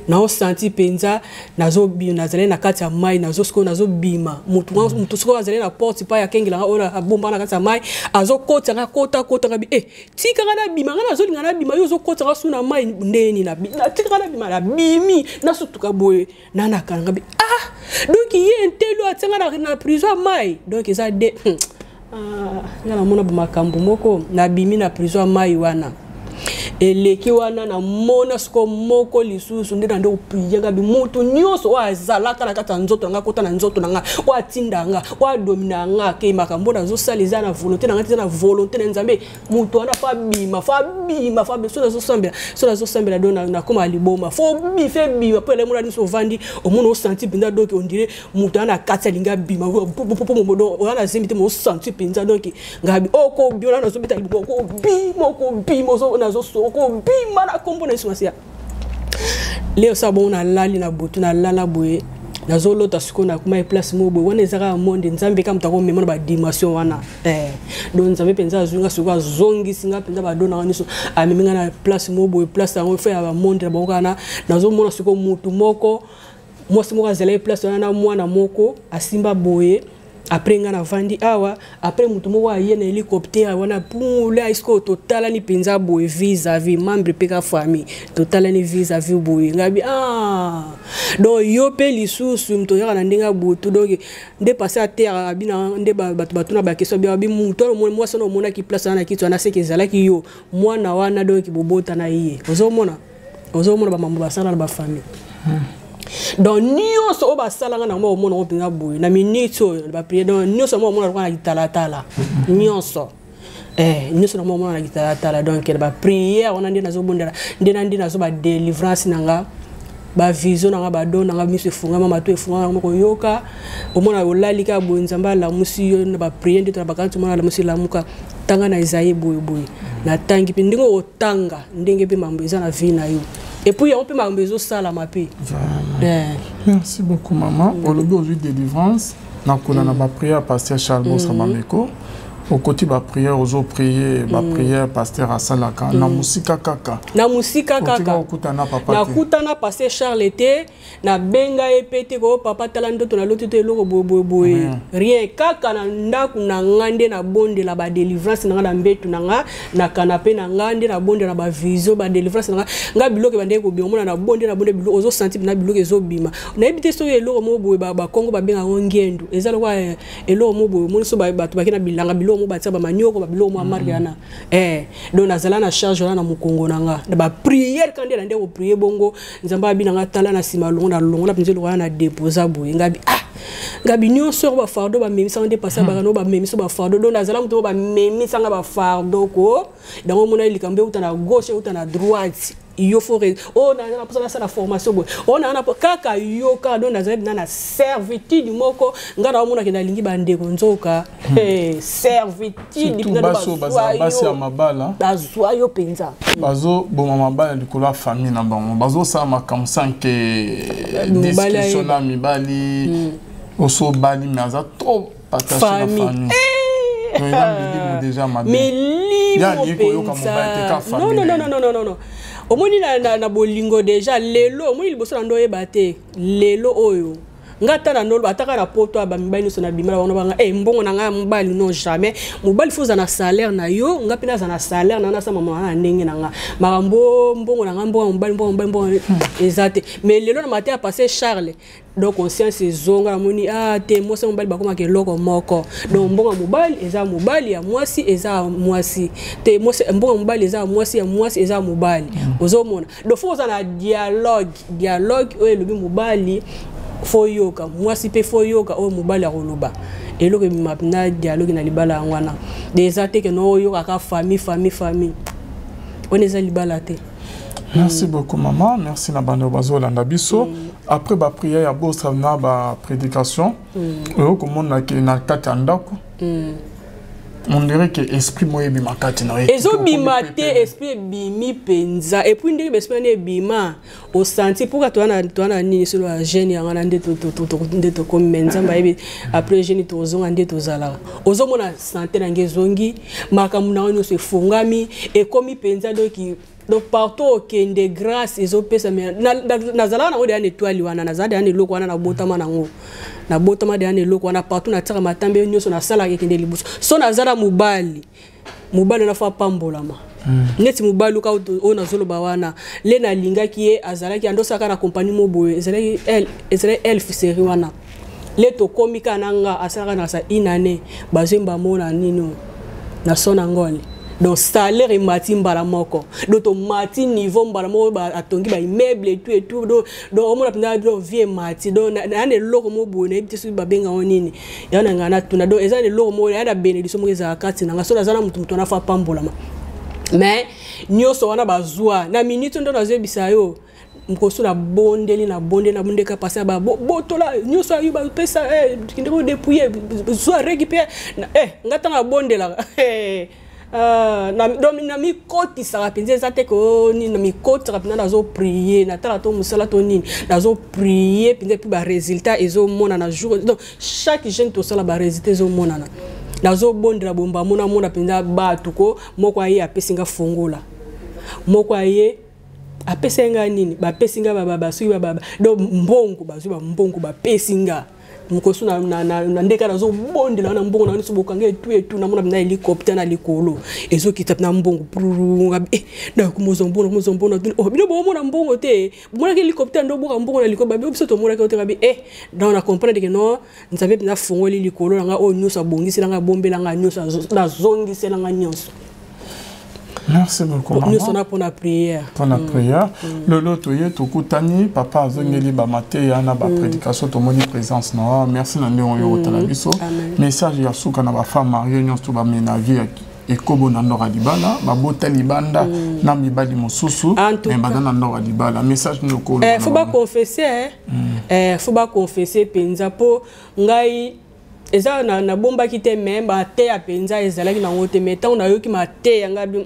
[SPEAKER 1] na senti penza nazo bi nazale na kati ya mai nazo siko nazo bima mutu siko azale na porte pa ya kengela ona bomba na kati ya mai azo kota ngabi tika ngana bima ngana zo ngana bima yo zo kota ngasu na mai ndeni na tika ngana bima na bimi na sutuka boye nana kan ngabi donc il entelo atanga na prison mai donc ça de ngana mona ba makambo moko na bimi na prison mai wana eleki wana na mona siko moko lisusu nde na ndo priyenga bi mutu nyoso wa zalaka na kata nzoto nga kota na nzoto nga wa tindanga wa domina nga ke makambo na zo saliza na volonté na volonté na nzambe mutu ana fa bima so na zo sambela do na koma liboma fo bi fe bima pele mona ni so vandi o mona o senti binda donc on dirait mutu ana kata linga bima popo modo ona zimite mo senti pinza donc ngabi oko biona na zo bita liboko ko bimo so na zo ko bima na kombo na isumasia leo sabo na lali na botu na lala boye na zolo ta siko na kuma place mo boye wana ezaka monde nzambe kam tako memo ba dimension wana don nzambe penza zunga siko zongi singa penza ba dona waniso ameminga na place mo boye place yango fe ya monde na bokana na zo mona siko mutu moko mwasi moko azela place wana na mwana moko asimba boye après ngana vandi awa après mutu moko aye na hélicoptère wana pula isko total ni penza boye vis-à-vis membre peka famille total ni vis-à-vis boye ngabi donc yo pe lisusu mto yaka na ndenga botu donc nde passer à terre abina nde batu na ba question bi mutu mo sono mona ki place na kitu na seke zala ki yo mwana wana donc bobota na iye ozomona ba mambo basala na ba famille donc nyonso oba salanga na mo mona opinga boye na minito ba prier donc nyonso mo mona kwa tala nyonso nyonso na mo mona na tala donc ba prière on andi nazo bondela ndena nazo ba délivrance nanga ba vision nanga ba don nanga miso funga mama to funga moko yoka o mona olalika boye nzamba la musiyo na ba prier ndito ba kantu mona la musiyo la muka tanga na Isaïe boye na tangi pe ndingo otanga ndenge pe mambo eza na vie na yo. Et puis on peut m'embêter ça la mappé.
[SPEAKER 2] Merci beaucoup maman. Au lobby aujourd'hui délivrance, na ba prière pasteur Charles Bossa Mameko. Au côté ba prière aux prier ba prière pasteur Asalaka na musika kaka.
[SPEAKER 1] Na musika kaka. Na kutana pasteur Charles était na benga epete ko papa talando to na loto te loko boy. Rien kaka na ndaku na ngande na bonde la ba délivrance na mbetu na canapé na ngande na bonde na ba vision ba délivrance nga biloko bande ko biomona na bonde biloko ozo sentir na biloko ezo bima. Na ebite so eloko mo boy ba Kongo ba benga ngendo. Ezalo kwa eloko mo boy mo so ba batu bakina bilanga biloko mo batia ba manioko ba biloko mo amariana. Donc nazala na charge na mukongo nanga. Ba prière quand ndé ko prier bongo nzamba binanga tala na sima na longola pinzelo wana déposa boye ngabi nyonso ba fardo ba memisa ndé passer ba no ba memisa ba fardo donc nazala muto ba memisa nga ba fardo ko dango mona likambe utana gauche utana droite yo faut na pas la formation boy na kaka yo ka donc nazala na servitude moko ngana mona kenda lingi bandeko nzoka servitude
[SPEAKER 2] basi ya mabala
[SPEAKER 1] bazwa yo penza
[SPEAKER 2] bazo boma mabala likolo famille na bango bazo sa makamsa ke discussion na mibali oso bali maza trop partager la famille déjà non omoni na bolingo déjà lelo omoni liboso na ndo ebate lelo oyo ngata na nolo ataka na poto ba mibali so na bimala wana banga mbongo na nga mbali non jamais mobali faut na salaire na yo ngapi na na salaire na sa mama na ndenge na nga makambo mbongo na nga mbongo exact mais lelo na matin a passé Charles donc conscience zonga moni te mo se mobali bakoma ke loko moko donc mbongo mobali eza mobali ya mwasi eza mwasi te mo se mbongo mobali eza mwasi ya mwasi eza mobali ozomona donc faut na dialogue oyo lobi mobali foyoka mwasi pe foyoka o mobali ya koloba eloko mapna dialogue na libala ngwana déjà te que no yoka ka famille on eza libala te. Merci beaucoup maman, merci na bando bazo landa biso. Après ba prière ya bosa na ba prédication o komona ke na kati ndako on dirait que esprit moi bima kati na
[SPEAKER 1] ezo bima te esprit bimi penza et puis ndenge esprit ne bima au senti pourquoi toi na nini sur la jeune ya ngana ndeto comme menza mbayebi après jeune to zonga ndeto zala ozo mona santé na ngezongi makambu na ono se fungami et comme penza donc partout au kende grâce ezo pesa na zala na ode ane toali wana na zade ane loko wana na botama na ngo na botama de ane loko wana partout na tsaka matambe nyoso na sala kende libuso so na zara mubali na fa pambolama neti mubali ka ona zolo bawana le na linga ki e azala ki ando saka na compagnie moboye ezala elf série wana le to komika nanga asaka na sa inane bazemba mona nino na sona ngoli donc salaire et matin baramoko donc to matin niveau baramoko ba atongi ba immeuble et tout donc on mona pina do vie matin donc na ne loko mo bone bitu ba benga onini yana ngana tuna donc eza ne loko mo ya da bénédiction mo eza kati na ngaso na mutu na fa pambola mais nyoso wana bazua na minute ndo na zebisa yo mkoso na bonde ka passer ba botola nyoso ayu ba pesa kindeko dépouiller soit récupérer ngata na bonde la na mi koti sa penze zate ko ni na mi koti rapina nazo prier na tala to musala to nini nazo prier penze puis ba résultat ezo mona na jour donc chaque jeune to sala ba résultat ezo mona na nazo bondra bomba mona penza ba tuko moko aye apesinga fongola moko aye apesinga nini ba pesinga baba suki baba donc mbongo bazu ba mbongo ba pesinga mkosu na ndeka nazo bondela na mbongo na niso bokange etu na mona na hélicoptère na likolo ezo kitap na mbongo na kumozombono oh bino bo mona mbongo te mona ke hélicoptère ndo boka mbongo na likolo babi biso to mona ke otebabi dans na comprendre que non nzabe na fongoli likolo nga o nyusa bongisi nga bombela nga nyusa na zongi sela nga nyonso.
[SPEAKER 2] Merci beaucoup.
[SPEAKER 1] Nous sommes là pour la prière.
[SPEAKER 2] Pour la prière. Lolo toye tokutani papa azongeli ba maté na ba prédication to moni présence na. Merci na ndeko yo tala biso. Message ya suka na ba femme mariée nyonso ba menavie et kobo na ndora dibala ba botali banda na mibali mosusu mais banda na ndora dibala message noko.
[SPEAKER 1] Faut pas confesser faut pas confesser penza po ngai eza na bomba ki te memba te ya penza ezala ki na ngote meta on ayo ki mate yanga bi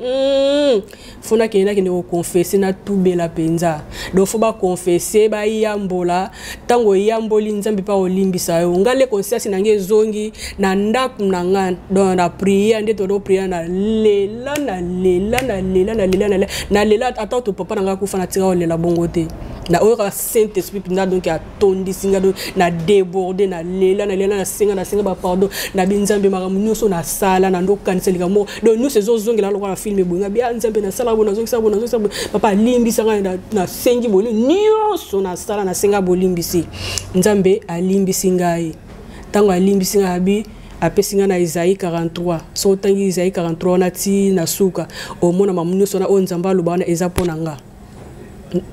[SPEAKER 1] fona ki na ki ne confesser na tube la penza donc faut ba confesser ba yambola tango yamboli nzambe pa olimbisa yo ngale conscience na nge zongi na ndaku na ngana donc na prière nde to do prière na lela ata to papa nga ku fana tira olela bongo te na ora saint esprit na donc a tondi singa do na déborder na lela na singa ba pardon na binzambe maramu nyuso na sala na ndo kanselika mo donc nous ces ozongela lokwa na film ebunga bia nzambe na sala bona zongisa papa limbisa na sengi boli nyuso na sala na senga bolimbisi nzambe alimbisi ngai tango alimbisi ngai abi apesinga na Isaïe 43 so tangi Isaïe 43 na ti na suka o mona mamunyo na onzamba lobana eza ponanga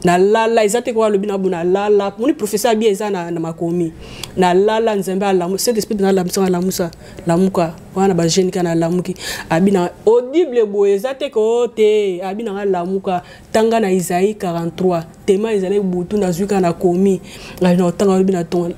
[SPEAKER 1] na lala ezate kwa lobi na buna lala moni professeur bien eza na makomi na lala nzambe alamu saint esprit na lamusa lamuka wana ba jeune kana lamuki abina audible bo ezate ko te abina lamuka tanga na Isaïe 43 tema ezale butu na zuka na komi na tanga lobi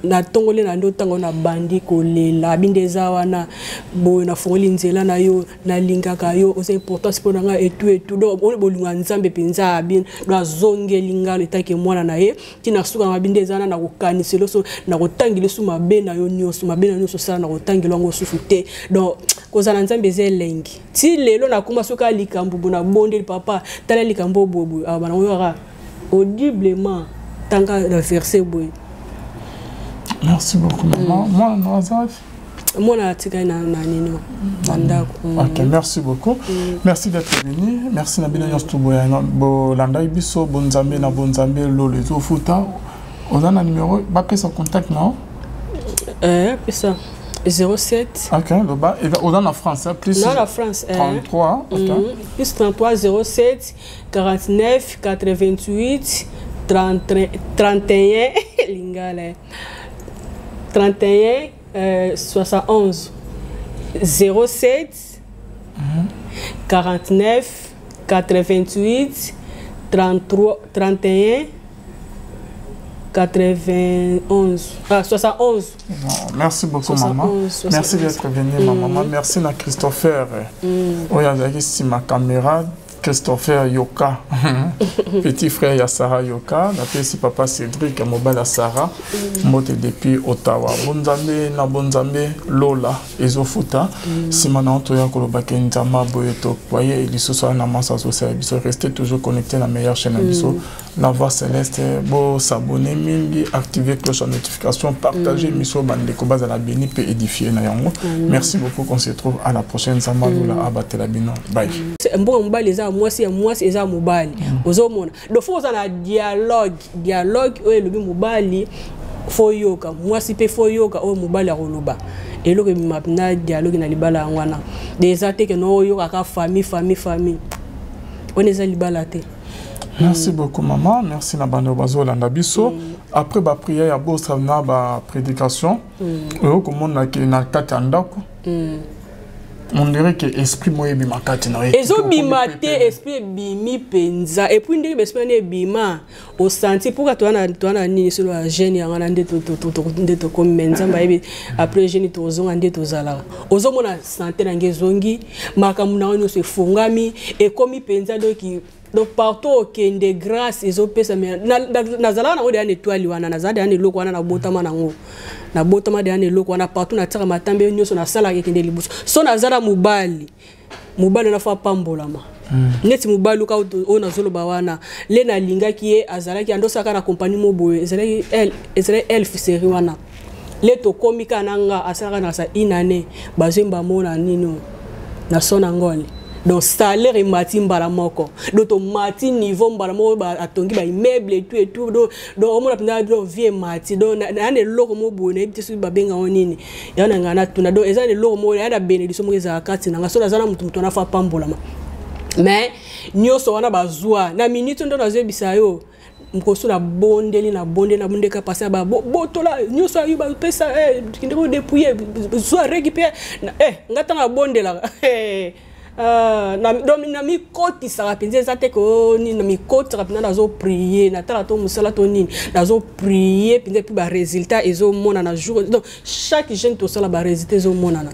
[SPEAKER 1] na tongole na ndo tanga na bandi kolela abindeza wana bo na fongoli nzela na yo na lingaka yo c'est important pour nga et tout donc on bolunga nzambe penza abin na zonge linga letake mwana na ye tina suka na bindeza na kokaniselo so na kotangile su mabe na yo nyoso mabe na nyoso sala na kotangilo ngo susu te donc kozana nzambe zelengi ti lelo na kuma suka likambu na bonde papa tala likambo bobu abana oyora audiblement tanga le verset boy.
[SPEAKER 2] Merci beaucoup maman. Moi no azaf
[SPEAKER 1] moi na tika na nino ndako.
[SPEAKER 2] OK, merci beaucoup. Merci d'être venu. Merci na bino nyonso boya bo landa biso bonzambe na bonzambe lo les ofuta. On a un numéro ba pesa contact non?
[SPEAKER 1] Pesa 07.
[SPEAKER 2] OK, le bas et on a en France plus.
[SPEAKER 1] Non la France
[SPEAKER 2] 33. OK.
[SPEAKER 1] Plus 33 07 49 88 31 lingale 31 71 07 49 88 33 31 91. Ah, 71.
[SPEAKER 2] Merci beaucoup, 71, maman. 71. Merci d'être venu, ma maman. Merci à Christopher. Oui, il ma caméra. Christopher Yoka, petit frère ya Sarah Yoka, d'après si papa Cédric mobile à Sarah, moté depuis Ottawa. Bonzambe na bonzambe Lola ezofuta, si maintenant to ya koloba kenjama boyeto, voyez lisoso na massa social biso, restez toujours connecté na meilleure chaîne biso, la voix céleste, bo s'abonner mingi, activer cloche de notification, partager miso bande ko baza la béni peut édifier na yango. Merci beaucoup, qu'on se retrouve à la prochaine Zamba Lola abattre la bino. Bye. C'est un bon mobile les moi c'est eza mobali ozomona do faut na dialogue o elobi mobali foyoka moi si pe foyoka o mobali a koloba eloko mapna dialogue na libala ngwana déjà te que no yoka ka famille on eza libala te. Merci beaucoup maman, merci na bando bazolanda biso. Après ba prière ya bosa na ba prédication o komona ke na kati ndako. On dirait que l'esprit moye bima kati na ye. Ezo bima te esprit bimi penza et puis ndenge esprit ne bima au senti pour que toi na ni sur la jeune ya ngana ndeto comme menza ba yebi après jeune to zonga ndeto zala. Ozo mona santé na ngezongi makamu na ono se fungami et comme penza donc partout kende grâce ezo pesa na zala na ode ya étoile wana na zada ya loko wana na botama nango. Na botama de ane loko wana partout na tsaka matambe nyoso na sala ke kende libuso so na zara mubali na fa pambolama neti mubali ka o na zolo bawana le na linga ki e azala ki andosa ka na compagnie moboye ezala elf série wana le to komika nanga asala na sa inane bazemba mona nino na sona ngoli donc salaire et matin baramoko donc to matin niveau baramo ba atongi ba immeuble et tout donc on mona pina do vie matin donc na ne loko mo bone bitu ba benga onini yana ngana tuna donc eza ne loko mo yana bénédiction mo eza kati na so na zana mutu na fa pambola mais nyoso wana bazua na minute ndo na zebisa yo mkoso na bonde ka passer ba botola nyoso ayu ba pesa kindeko dépouiller soit récupérer ngata na bonde la na mi koti sara penze za te ko ni na mi koti rapina nazo prier na tala to musala to nini nazo prier penze pi ba résultat ezo mona na jour donc chaque jeune to sala ba résultat ezo mona na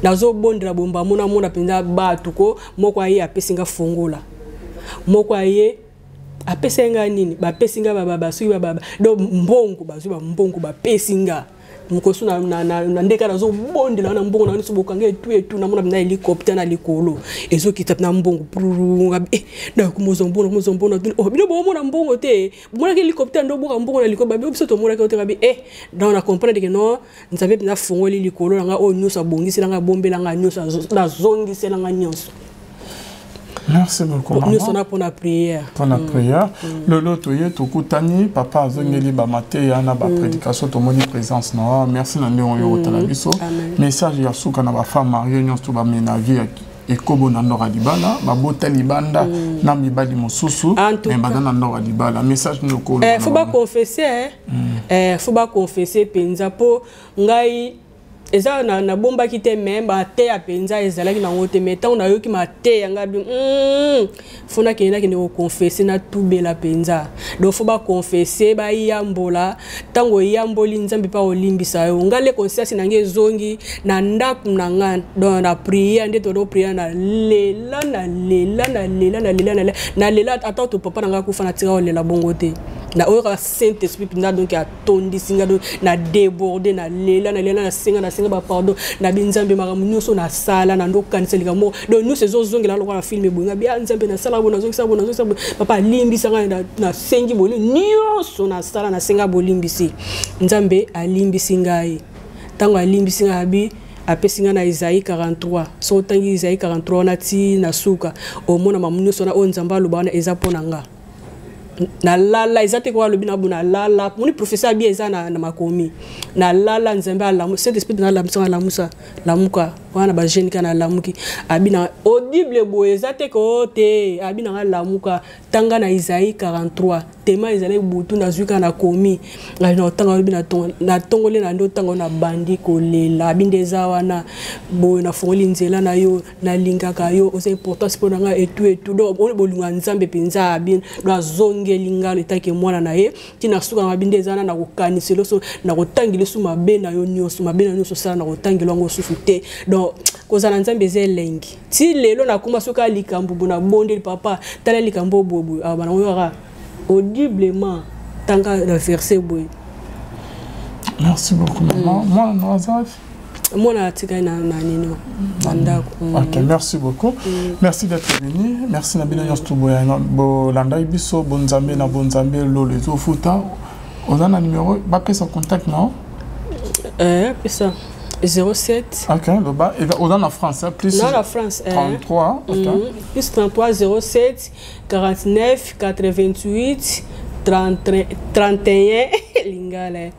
[SPEAKER 2] nazo bondra bomba mona penza ba tuko moko aye apesinga fongola moko aye apesinga nini ba pesinga baba sui baba donc mbongo bazui ba mbongo ba pesinga mkosu na ndeka nazo bondela na mbongo na niso bokange tout na mona na hélicoptère na likolo ezo kitap na mbongo prurunga na kumozombono oh bino bo mona mbongo te mona ke hélicoptère ndo boka mbongo na likolo ba biso to mona ke to kabi na on comprendre que non nzabe na fongoli likolo nga o nyusa bongisi nga bombela nga nyusa na zongi sela nga nyonso. Merci beaucoup, maman.
[SPEAKER 1] Nous sommes pour la prière.
[SPEAKER 2] Pour la prière. Le lot, Tokutani, papa, Zongeli, Bamate, Yana, prédication, Tomoni, présence. Merci, Nande, on y a au message, Yasuka, na femme mariée, nous sommes ménagés. Et Kobo Nandora Dibala, Babota Libanda, Namibadi Mosusu, et Badan Nandora Dibala. Message nous connaît.
[SPEAKER 1] Faut pas confesser, faut pas confesser, Penzapo, Ngai. Eza na bomba ki te memba te apenza ezalaki na ngote meta on ayoki mate yanga bi fona kenda kende ko confesser na tubela penza do fo ba confesser ba yambola tango yamboli nzambe pa olimbisa yo ngale conscience na ngezongi na ndaku na ngana do na prière ndeto do prière na lela ata to papa nga kufa na tira olela bongo te na oyo Saint Esprit na donc a tondi singa do na déborder na lela na singa na ba pardon na binzambe maramu nyuso na sala na ndo kanselika mo do nous ces ozongela lokwa na film bonga bia nzambe na sala bona zokisa papa limbisa na sengi boli nyuso na sala na senga bolimbisi nzambe alimbisi ngai tango alimbisi ngai abi apesinga na Isaïe 43 so tangi Isaïe 43 na ti na suka o mona mamunyoso na onzamba lobana eza ponanga na lala ezate kwa lobina buna lala moni professeur bien eza na makomi na lala nzambe ala Saint Esprit na lamuka wana ba jeune kana lamuki abina audible bo ezate ko te abina lamuka tanga na Isaïe 43 tema ezali butu na zuka na komi na tanga bi na tongole na ndo tanga na bandi kolela bindeza wana bo na fongoli nzela na yo na lingaka yo c'est important c'est pour nga et tout donc on bolunga nzambe penza bien na zonge linga letake mwana na ye tina suka na bindeza na kokaniselo so na kotangile su mabe na yo nyoso mabe na nyoso sala na kotangile ngo susu te donc kozana nzambe zelengi ti lelo na kuma soka likambu na bonde papa tala likambo bobu abana oyora audiblement tanga le verset boy.
[SPEAKER 2] Merci beaucoup maman. Moi no azaf
[SPEAKER 1] moi na tika na nino
[SPEAKER 2] OK, merci beaucoup. Merci d'être venu. Merci na bino yostu boya bo landa biso bonzambe na bonzambe lo les ofuta. On a un numéro ba pesa contact non?
[SPEAKER 1] Pesa 07.
[SPEAKER 2] OK, le bas et on a en France plus.
[SPEAKER 1] Non, la France
[SPEAKER 2] 33. OK.
[SPEAKER 1] Plus 33 07 49 88 31 lingale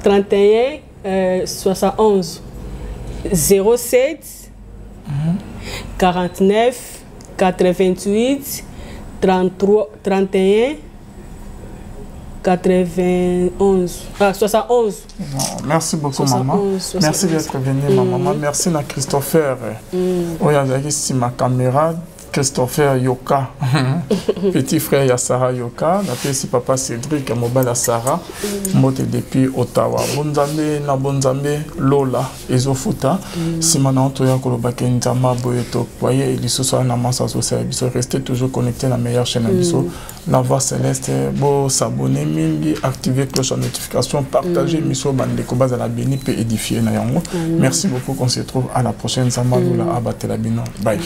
[SPEAKER 1] 31 71 07 49 88 31 91 71.
[SPEAKER 2] Merci beaucoup 71, maman. 71. Merci d'être venu maman. Merci à Christopher. Oyazaki si ma caméra Christopher Yoka. Petit frère ya Sarah Yoka, d'après si papa Cédric Mobala Sarah, moté depuis Ottawa. Bonzambe na bonzambe Lola ezofuta. Si maintenant to ya koloba kenzama boyeto voyez lisoso na masa social biso restez toujours connecté la meilleure chaîne biso la voix céleste bo s'abonner mingi activer cloche de notification partager miso bande ko baza la béni peut édifier na yango. Merci beaucoup qu'on se retrouve à la prochaine Zamba Lola abatela bino. Bye.